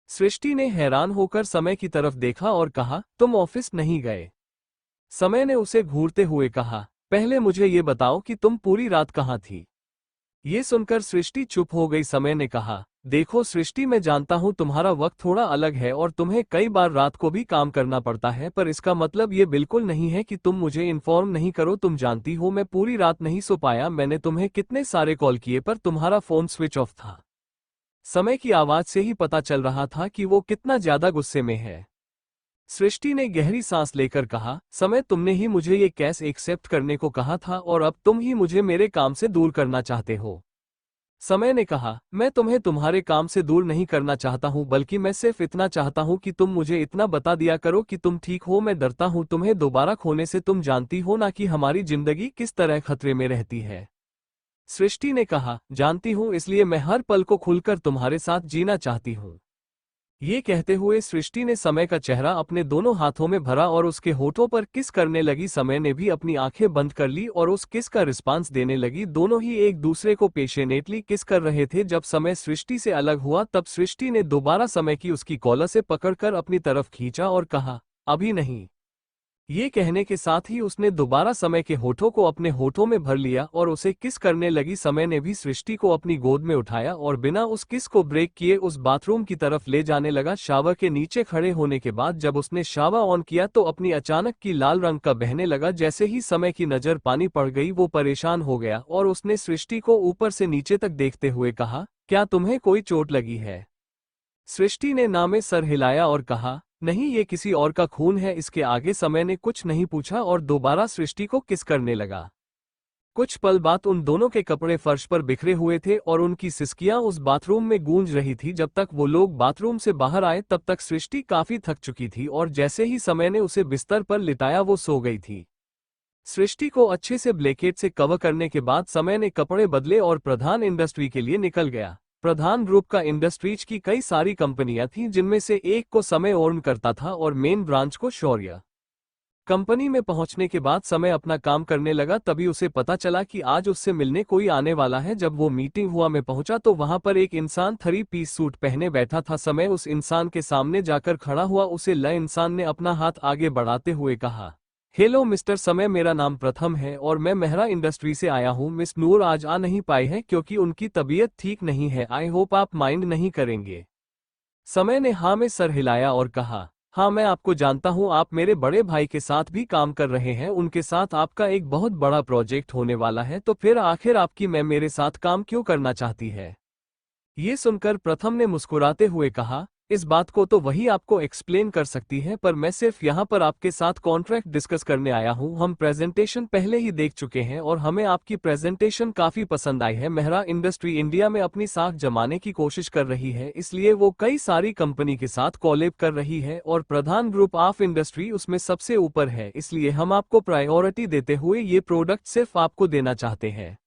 सृष्टि ने हैरान होकर समय की तरफ देखा और कहा, तुम ऑफिस नहीं गए? समय ने उसे घूरते हुए कहा, पहले मुझे ये बताओ कि तुम पूरी रात कहाँ थी? ये सुनकर सृष्टि चुप हो गई। समय ने कहा, देखो सृष्टि, मैं जानता हूँ तुम्हारा वक्त थोड़ा अलग है और तुम्हें कई बार रात को भी काम करना पड़ता है, पर इसका मतलब ये बिल्कुल नहीं है कि तुम मुझे इन्फॉर्म नहीं करो। तुम जानती हो मैं पूरी रात नहीं सो पाया। मैंने तुम्हें कितने सारे कॉल किए पर तुम्हारा फोन स्विच ऑफ था। समय की आवाज से ही पता चल रहा था कि वो कितना ज्यादा गुस्से में है। सृष्टि ने गहरी सांस लेकर कहा, समय, तुमने ही मुझे ये केस एक्सेप्ट करने को कहा था और अब तुम ही मुझे मेरे काम से दूर करना चाहते हो। समय ने कहा, मैं तुम्हें तुम्हारे काम से दूर नहीं करना चाहता हूं, बल्कि मैं सिर्फ इतना चाहता हूं कि तुम मुझे इतना बता दिया करो कि तुम ठीक हो। मैं डरता हूं तुम्हें दोबारा खोने से। तुम जानती हो ना कि हमारी जिंदगी किस तरह खतरे में रहती है। सृष्टि ने कहा, जानती हूं, इसलिए मैं हर पल को खुलकर तुम्हारे साथ जीना चाहती हूं। ये कहते हुए सृष्टि ने समय का चेहरा अपने दोनों हाथों में भरा और उसके होठों पर किस करने लगी। समय ने भी अपनी आंखें बंद कर ली और उस किस का रिस्पांस देने लगी। दोनों ही एक दूसरे को पेशेनेटली किस कर रहे थे। जब समय सृष्टि से अलग हुआ, तब सृष्टि ने दोबारा समय की उसकी कॉलर से पकड़कर अपनी तरफ खींचा और कहा, अभी नहीं। ये कहने के साथ ही उसने दोबारा समय के होठों को अपने होठों में भर लिया और उसे किस करने लगी। समय ने भी सृष्टि को अपनी गोद में उठाया और बिना उस किस को ब्रेक किए उस बाथरूम की तरफ ले जाने लगा। शावर के नीचे खड़े होने के बाद जब उसने शावर ऑन किया तो अपनी अचानक की लाल रंग का बहने लगा। जैसे ही समय की नजर पानी पड़ गई, वो परेशान हो गया और उसने सृष्टि को ऊपर से नीचे तक देखते हुए कहा, क्या तुम्हें कोई चोट लगी है? सृष्टि ने ना में सर हिलाया और कहा, नहीं, ये किसी और का खून है। इसके आगे समय ने कुछ नहीं पूछा और दोबारा सृष्टि को किस करने लगा। कुछ पल बाद उन दोनों के कपड़े फर्श पर बिखरे हुए थे और उनकी सिसकियां उस बाथरूम में गूंज रही थी। जब तक वो लोग बाथरूम से बाहर आए तब तक सृष्टि काफी थक चुकी थी और जैसे ही समय ने उसे बिस्तर पर लिटाया, वो सो गई थी। सृष्टि को अच्छे से ब्लैंकेट से कवर करने के बाद समय ने कपड़े बदले और प्रधान इंडस्ट्री के लिए निकल गया। प्रधान ग्रुप का इंडस्ट्रीज की कई सारी कंपनियां थीं, जिनमें से एक को समय ओन करता था और मेन ब्रांच को शौर्य। कंपनी में पहुंचने के बाद समय अपना काम करने लगा। तभी उसे पता चला कि आज उससे मिलने कोई आने वाला है। जब वो मीटिंग हुआ में पहुंचा तो वहां पर एक इंसान 3 पीस सूट पहने बैठा था। समय उस इंसान के सामने जाकर खड़ा हुआ। उसे ल इंसान ने अपना हाथ आगे बढ़ाते हुए कहा, हेलो मिस्टर समय, मेरा नाम प्रथम है और मैं मेहरा इंडस्ट्री से आया हूं। मिस नूर आज आ नहीं पाई है क्योंकि उनकी तबीयत ठीक नहीं है। आई होप आप माइंड नहीं करेंगे। समय ने हाँ में सर हिलाया और कहा, हाँ, मैं आपको जानता हूँ। आप मेरे बड़े भाई के साथ भी काम कर रहे हैं। उनके साथ आपका एक बहुत बड़ा प्रोजेक्ट होने वाला है, तो फिर आखिर आपकी मैं मेरे साथ काम क्यों करना चाहती है? ये सुनकर प्रथम ने मुस्कुराते हुए कहा, इस बात को तो वही आपको एक्सप्लेन कर सकती है, पर मैं सिर्फ यहाँ पर आपके साथ कॉन्ट्रैक्ट डिस्कस करने आया हूँ। हम प्रेजेंटेशन पहले ही देख चुके हैं और हमें आपकी प्रेजेंटेशन काफी पसंद आई है। मेहरा इंडस्ट्री इंडिया में अपनी साख जमाने की कोशिश कर रही है, इसलिए वो कई सारी कंपनी के साथ कोलैब कर रही है और प्रधान ग्रुप ऑफ इंडस्ट्री उसमें सबसे ऊपर है। इसलिए हम आपको प्रायोरिटी देते हुए ये प्रोडक्ट सिर्फ आपको देना चाहते हैं।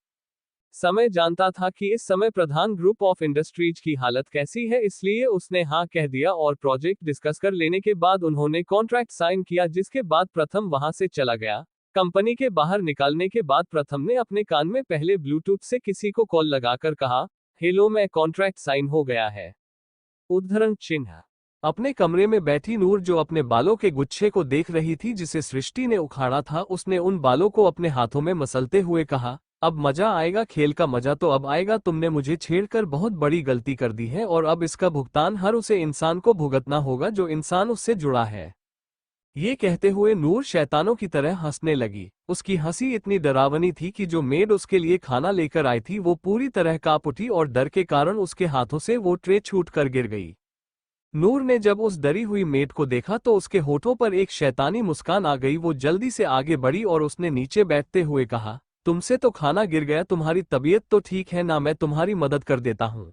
समय जानता था कि इस समय प्रधान ग्रुप ऑफ इंडस्ट्रीज की हालत कैसी है, इसलिए उसने हाँ कह दिया और प्रोजेक्ट डिस्कस कर लेने के बाद उन्होंने कॉन्ट्रैक्ट साइन किया, जिसके बाद प्रथम वहां से चला गया। कंपनी के बाहर निकालने के बाद प्रथम ने अपने कान में पहले ब्लूटूथ से किसी को कॉल लगाकर कहा, हेलो, मैं कॉन्ट्रैक्ट साइन हो गया है। उद्धरण चिन्ह। अपने कमरे में बैठी नूर जो अपने बालों के गुच्छे को देख रही थी जिसे सृष्टि ने उखाड़ा था, उसने उन बालों को अपने हाथों में मसलते हुए कहा, अब मजा आएगा, खेल का मजा तो अब आएगा। तुमने मुझे छेड़कर बहुत बड़ी गलती कर दी है और अब इसका भुगतान हर उसे इंसान को भुगतना होगा जो इंसान उससे जुड़ा है। ये कहते हुए नूर शैतानों की तरह हंसने लगी। उसकी हंसी इतनी डरावनी थी कि जो मेड उसके लिए खाना लेकर आई थी वो पूरी तरह कांप उठी और डर के कारण उसके हाथों से वो ट्रे छूट कर गिर गई। नूर ने जब उस डरी हुई मेड को देखा तो उसके होठों पर एक शैतानी मुस्कान आ गई। वो जल्दी से आगे बढ़ी और उसने नीचे बैठते हुए कहा, तुमसे तो खाना गिर गया, तुम्हारी तबीयत तो ठीक है ना, मैं तुम्हारी मदद कर देता हूँ।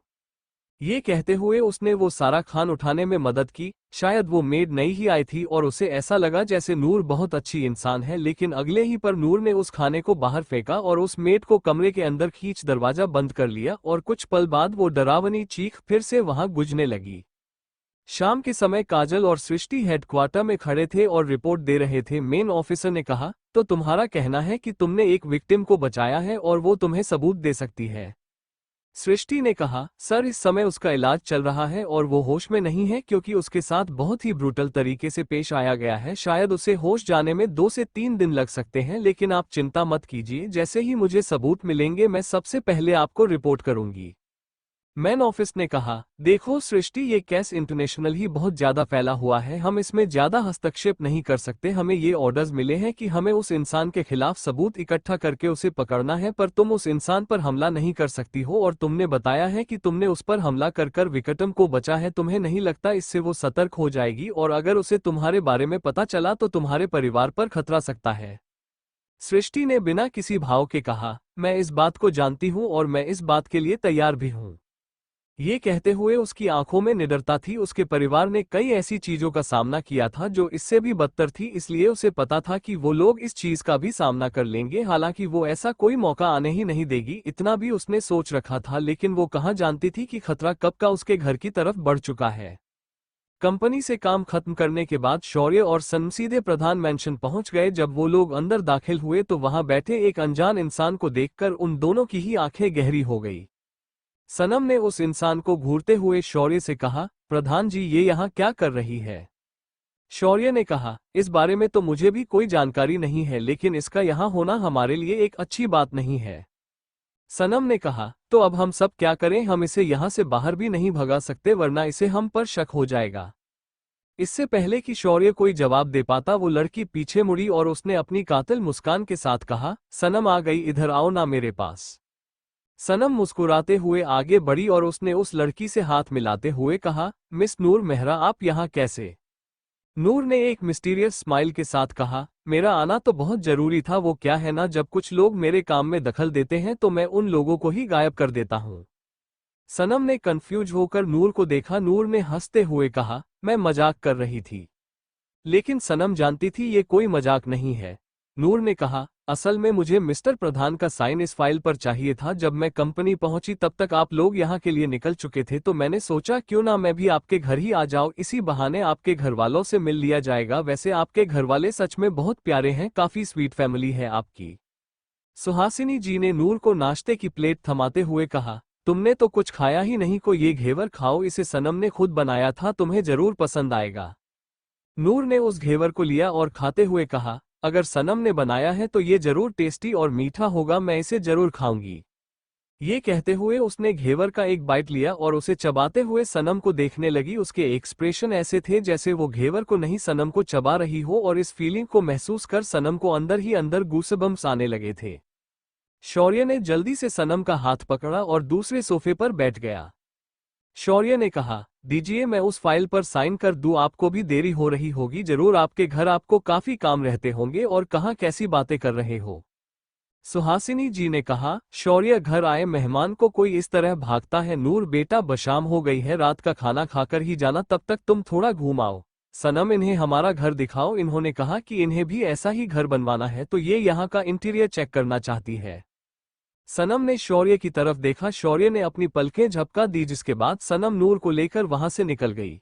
ये कहते हुए उसने वो सारा खान उठाने में मदद की। शायद वो मेड नई ही आई थी और उसे ऐसा लगा जैसे नूर बहुत अच्छी इंसान है, लेकिन अगले ही पर नूर ने उस खाने को बाहर फेंका और उस मेड को कमरे के अंदर खींच दरवाजा बंद कर लिया और कुछ पल बाद वो डरावनी चीख फिर से वहां गूंजने लगी। शाम के समय काजल और सृष्टि हेडक्वार्टर में खड़े थे और रिपोर्ट दे रहे थे। मेन ऑफिसर ने कहा, तो तुम्हारा कहना है कि तुमने एक विक्टिम को बचाया है और वो तुम्हें सबूत दे सकती है? सृष्टि ने कहा, सर, इस समय उसका इलाज चल रहा है और वो होश में नहीं है क्योंकि उसके साथ बहुत ही ब्रूटल तरीके से पेश आया गया है। शायद उसे होश जाने में 2 से 3 दिन लग सकते हैं, लेकिन आप चिंता मत कीजिए, जैसे ही मुझे सबूत मिलेंगे मैं सबसे पहले आपको रिपोर्ट करूंगी। मैन ऑफिस ने कहा, देखो सृष्टि, ये केस इंटरनेशनल ही बहुत ज्यादा फैला हुआ है, हम इसमें ज्यादा हस्तक्षेप नहीं कर सकते। हमें ये ऑर्डर्स मिले हैं कि हमें उस इंसान के खिलाफ सबूत इकट्ठा करके उसे पकड़ना है, पर तुम उस इंसान पर हमला नहीं कर सकती हो और तुमने बताया है कि तुमने उस पर हमला कर विक्टिम को बचा है। तुम्हें नहीं लगता इससे वो सतर्क हो जाएगी और अगर उसे तुम्हारे बारे में पता चला तो तुम्हारे परिवार पर खतरा सकता है? सृष्टि ने बिना किसी भाव के कहा, मैं इस बात को जानती हूँ और मैं इस बात के लिए तैयार भी हूँ। ये कहते हुए उसकी आंखों में निडरता थी। उसके परिवार ने कई ऐसी चीजों का सामना किया था जो इससे भी बदतर थी, इसलिए उसे पता था कि वो लोग इस चीज का भी सामना कर लेंगे। हालांकि वो ऐसा कोई मौका आने ही नहीं देगी, इतना भी उसने सोच रखा था, लेकिन वो कहाँ जानती थी कि खतरा कब का उसके घर की तरफ बढ़ चुका है। कंपनी से काम खत्म करने के बाद शौर्य और सनम सीधे प्रधान मेंशन पहुंच गए। जब वो लोग अंदर दाखिल हुए तो वहां बैठे एक अनजान इंसान को देखकर उन दोनों की ही आंखें गहरी हो गई। सनम ने उस इंसान को घूरते हुए शौर्य से कहा, प्रधान जी, ये यहाँ क्या कर रही है? शौर्य ने कहा, इस बारे में तो मुझे भी कोई जानकारी नहीं है, लेकिन इसका यहाँ होना हमारे लिए एक अच्छी बात नहीं है। सनम ने कहा, तो अब हम सब क्या करें? हम इसे यहाँ से बाहर भी नहीं भगा सकते वरना इसे हम पर शक हो जाएगा। इससे पहले कि शौर्य कोई जवाब दे पाता वो लड़की पीछे मुड़ी और उसने अपनी कातिल मुस्कान के साथ कहा, सनम आ गई, इधर आओ ना मेरे पास। सनम मुस्कुराते हुए आगे बढ़ी और उसने उस लड़की से हाथ मिलाते हुए कहा, मिस नूर मेहरा, आप यहाँ कैसे? नूर ने एक मिस्टीरियस स्माइल के साथ कहा, मेरा आना तो बहुत जरूरी था। वो क्या है ना, जब कुछ लोग मेरे काम में दखल देते हैं तो मैं उन लोगों को ही गायब कर देता हूँ। सनम ने कंफ्यूज होकर नूर को देखा। नूर ने हंसते हुए कहा, मैं मजाक कर रही थी। लेकिन सनम जानती थी ये कोई मजाक नहीं है। नूर ने कहा, असल में मुझे मिस्टर प्रधान का साइन इस फाइल पर चाहिए था। जब मैं कंपनी पहुंची तब तक आप लोग यहाँ के लिए निकल चुके थे, तो मैंने सोचा क्यों ना मैं भी आपके घर ही आ जाऊं, इसी बहाने आपके घर वालों से मिल लिया जाएगा। वैसे आपके घर वाले सच में बहुत प्यारे हैं, काफी स्वीट फैमिली है आपकी। सुहासिनी जी ने नूर को नाश्ते की प्लेट थमाते हुए कहा, तुमने तो कुछ खाया ही नहीं, को ये घेवर खाओ, इसे सनम ने खुद बनाया था, तुम्हें जरूर पसंद आएगा। नूर ने उस घेवर को लिया और खाते हुए कहा, अगर सनम ने बनाया है तो ये जरूर टेस्टी और मीठा होगा, मैं इसे जरूर खाऊंगी। ये कहते हुए उसने घेवर का एक बाइट लिया और उसे चबाते हुए सनम को देखने लगी। उसके एक्सप्रेशन ऐसे थे जैसे वो घेवर को नहीं सनम को चबा रही हो और इस फीलिंग को महसूस कर सनम को अंदर ही अंदर गूसेबम्स आने लगे थे। शौर्य ने जल्दी से सनम का हाथ पकड़ा और दूसरे सोफे पर बैठ गया। शौर्य ने कहा, दीजिए मैं उस फाइल पर साइन कर दूं, आपको भी देरी हो रही होगी जरूर, आपके घर आपको काफी काम रहते होंगे और कहाँ कैसी बातें कर रहे हो। सुहासिनी जी ने कहा, शौर्य, घर आए मेहमान को कोई इस तरह भागता है? नूर बेटा, बशाम हो गई है, रात का खाना खाकर ही जाना, तब तक तुम थोड़ा घूम आओ। सनम, इन्हें हमारा घर दिखाओ। इन्होंने कहा कि इन्हें भी ऐसा ही घर बनवाना है तो ये यहाँ का इंटीरियर चेक करना चाहती है। सनम ने शौर्य की तरफ देखा। शौर्य ने अपनी पलकें झपका दी जिसके बाद सनम नूर को लेकर वहां से निकल गई।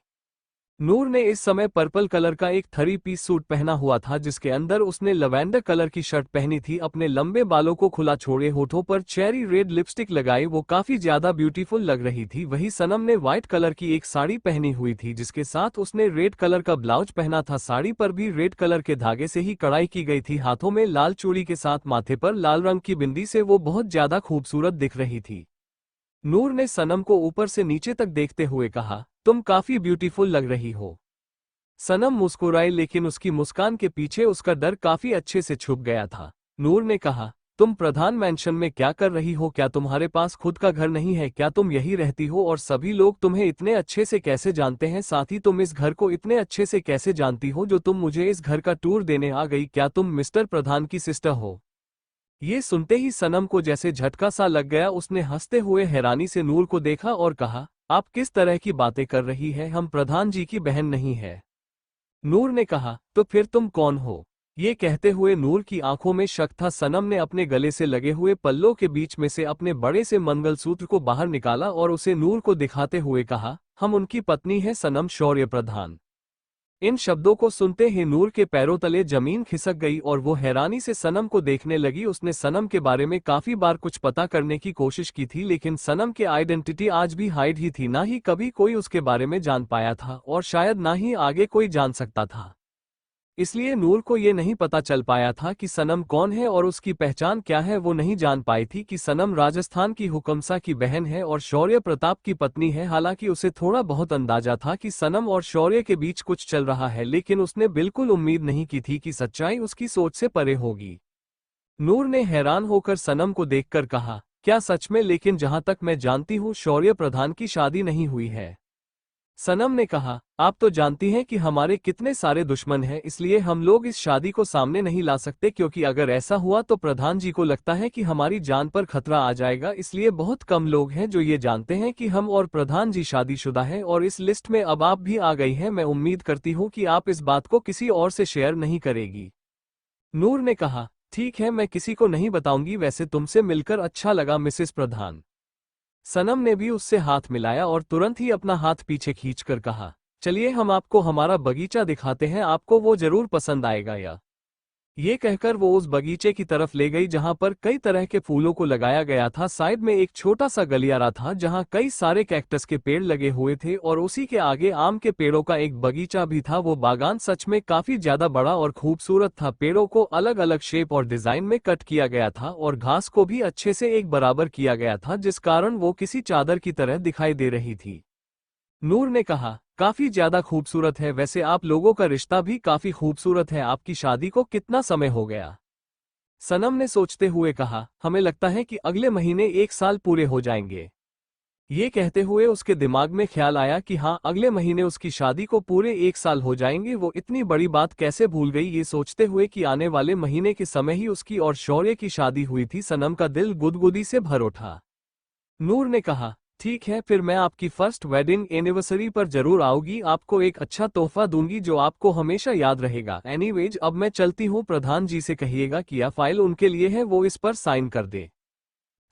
नूर ने इस समय पर्पल कलर का एक 3 पीस सूट पहना हुआ था जिसके अंदर उसने लवेंडर कलर की शर्ट पहनी थी। अपने लंबे बालों को खुला छोड़े, होठों पर चेरी रेड लिपस्टिक लगाई वो काफी ज्यादा ब्यूटीफुल लग रही थी। वही सनम ने व्हाइट कलर की एक साड़ी पहनी हुई थी जिसके साथ उसने रेड कलर का ब्लाउज पहना था। साड़ी पर भी रेड कलर के धागे से ही कढ़ाई की गई थी। हाथों में लाल चूड़ी के साथ माथे पर लाल रंग की बिंदी से वो बहुत ज्यादा खूबसूरत दिख रही थी। नूर ने सनम को ऊपर से नीचे तक देखते हुए कहा, तुम काफी ब्यूटीफुल लग रही हो। सनम मुस्कुराई लेकिन उसकी मुस्कान के पीछे उसका डर काफी अच्छे से छुप गया था। नूर ने कहा, तुम प्रधान मैंशन में क्या कर रही हो? क्या तुम्हारे पास खुद का घर नहीं है? क्या तुम यही रहती हो? और सभी लोग तुम्हें इतने अच्छे से कैसे जानते हैं? साथ ही तुम इस घर को इतने अच्छे से कैसे जानती हो जो तुम मुझे इस घर का टूर देने आ गई? क्या तुम मिस्टर प्रधान की सिस्टर हो? ये सुनते ही सनम को जैसे झटका सा लग गया। उसने हंसते हुए हैरानी से नूर को देखा और कहा, आप किस तरह की बातें कर रही है? हम प्रधान जी की बहन नहीं है। नूर ने कहा, तो फिर तुम कौन हो? ये कहते हुए नूर की आंखों में शक था। सनम ने अपने गले से लगे हुए पल्लों के बीच में से अपने बड़े से मंगलसूत्र को बाहर निकाला और उसे नूर को दिखाते हुए कहा, हम उनकी पत्नी है, सनम शौर्य प्रधान। इन शब्दों को सुनते ही नूर के पैरों तले जमीन खिसक गई और वो हैरानी से सनम को देखने लगी। उसने सनम के बारे में काफी बार कुछ पता करने की कोशिश की थी लेकिन सनम के आइडेंटिटी आज भी हाइड ही थी। ना ही कभी कोई उसके बारे में जान पाया था और शायद ना ही आगे कोई जान सकता था। इसलिए नूर को ये नहीं पता चल पाया था कि सनम कौन है और उसकी पहचान क्या है। वो नहीं जान पाई थी कि सनम राजस्थान की हुकमसा की बहन है और शौर्य प्रताप की पत्नी है। हालांकि उसे थोड़ा बहुत अंदाजा था कि सनम और शौर्य के बीच कुछ चल रहा है लेकिन उसने बिल्कुल उम्मीद नहीं की थी कि सच्चाई उसकी सोच से परे होगी। नूर ने हैरान होकर सनम को देखकर कहा, क्या सच में? लेकिन जहां तक मैं जानती हूँ शौर्य प्रधान की शादी नहीं हुई है। सनम ने कहा, आप तो जानती हैं कि हमारे कितने सारे दुश्मन हैं, इसलिए हम लोग इस शादी को सामने नहीं ला सकते क्योंकि अगर ऐसा हुआ तो प्रधान जी को लगता है कि हमारी जान पर खतरा आ जाएगा। इसलिए बहुत कम लोग हैं जो ये जानते हैं कि हम और प्रधान जी शादीशुदा हैं और इस लिस्ट में अब आप भी आ गई हैं। मैं उम्मीद करती हूँ कि आप इस बात को किसी और से शेयर नहीं करेगी। नूर ने कहा, ठीक है, मैं किसी को नहीं बताऊंगी। वैसे तुमसे मिलकर अच्छा लगा मिसेस प्रधान। सनम ने भी उससे हाथ मिलाया और तुरंत ही अपना हाथ पीछे खींचकर कहा, चलिए हम आपको हमारा बगीचा दिखाते हैं, आपको वो जरूर पसंद आएगा। या ये कहकर वो उस बगीचे की तरफ ले गई जहां पर कई तरह के फूलों को लगाया गया था। साइड में एक छोटा सा गलियारा था जहां कई सारे कैक्टस के पेड़ लगे हुए थे और उसी के आगे आम के पेड़ों का एक बगीचा भी था। वो बागान सच में काफी ज्यादा बड़ा और खूबसूरत था। पेड़ों को अलग अलग शेप और डिजाइन में कट किया गया था और घास को भी अच्छे से एक बराबर किया गया था जिस कारण वो किसी चादर की तरह दिखाई दे रही थी। नूर ने कहा, काफी ज्यादा खूबसूरत है। वैसे आप लोगों का रिश्ता भी काफी खूबसूरत है। आपकी शादी को कितना समय हो गया? सनम ने सोचते हुए कहा, हमें लगता है कि अगले महीने 1 साल पूरे हो जाएंगे। ये कहते हुए उसके दिमाग में ख्याल आया कि हाँ, अगले महीने उसकी शादी को पूरे 1 साल हो जाएंगे। वो इतनी बड़ी बात कैसे भूल गई? ये सोचते हुए कि आने वाले महीने के समय ही उसकी और शौर्य की शादी हुई थी, सनम का दिल गुदगुदी से भर उठा। नूर ने कहा, ठीक है, फिर मैं आपकी फर्स्ट वेडिंग एनिवर्सरी पर जरूर आऊंगी। आपको एक अच्छा तोहफा दूंगी जो आपको हमेशा याद रहेगा। एनीवेज अब मैं चलती हूँ, प्रधान जी से कहिएगा कि यह फाइल उनके लिए है, वो इस पर साइन कर दे।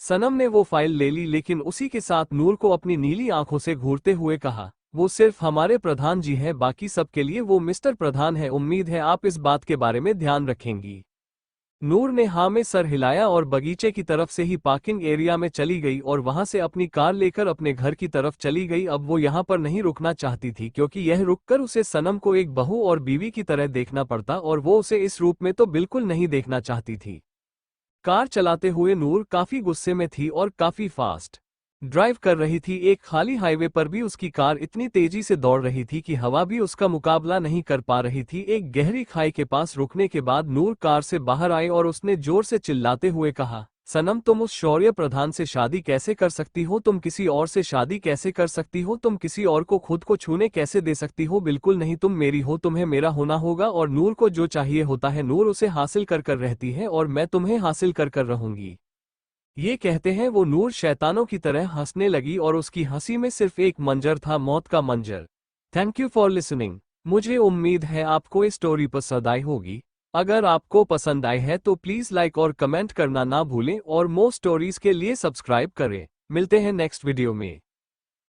सनम ने वो फाइल ले ली लेकिन उसी के साथ नूर को अपनी नीली आंखों से घूरते हुए कहा, वो सिर्फ हमारे प्रधान जी हैं, बाकी सबके लिए वो मिस्टर प्रधान है। उम्मीद है आप इस बात के बारे में ध्यान रखेंगी। नूर ने हाँ में सर हिलाया और बगीचे की तरफ से ही पार्किंग एरिया में चली गई और वहां से अपनी कार लेकर अपने घर की तरफ चली गई। अब वो यहाँ पर नहीं रुकना चाहती थी क्योंकि यह रुककर उसे सनम को एक बहू और बीवी की तरह देखना पड़ता और वो उसे इस रूप में तो बिल्कुल नहीं देखना चाहती थी। कार चलाते हुए नूर काफी गुस्से में थी और काफी फास्ट ड्राइव कर रही थी। एक खाली हाईवे पर भी उसकी कार इतनी तेजी से दौड़ रही थी कि हवा भी उसका मुकाबला नहीं कर पा रही थी। एक गहरी खाई के पास रुकने के बाद नूर कार से बाहर आई और उसने जोर से चिल्लाते हुए कहा, सनम तुम उस शौर्य प्रधान से शादी कैसे कर सकती हो? तुम किसी और से शादी कैसे कर सकती हो? तुम किसी और को खुद को छूने कैसे दे सकती हो? बिल्कुल नहीं, तुम मेरी हो, तुम्हें मेरा होना होगा और नूर को जो चाहिए होता है नूर उसे हासिल कर कर रहती है और मैं तुम्हें हासिल कर कर रहूंगी। ये कहते हैं वो नूर शैतानों की तरह हंसने लगी और उसकी हंसी में सिर्फ एक मंजर था, मौत का मंजर। Thank you for listening. मुझे उम्मीद है आपको ये स्टोरी पसंद आई होगी। अगर आपको पसंद आई है तो प्लीज लाइक और कमेंट करना ना भूलें और मोर स्टोरीज के लिए सब्सक्राइब करें। मिलते हैं नेक्स्ट वीडियो में।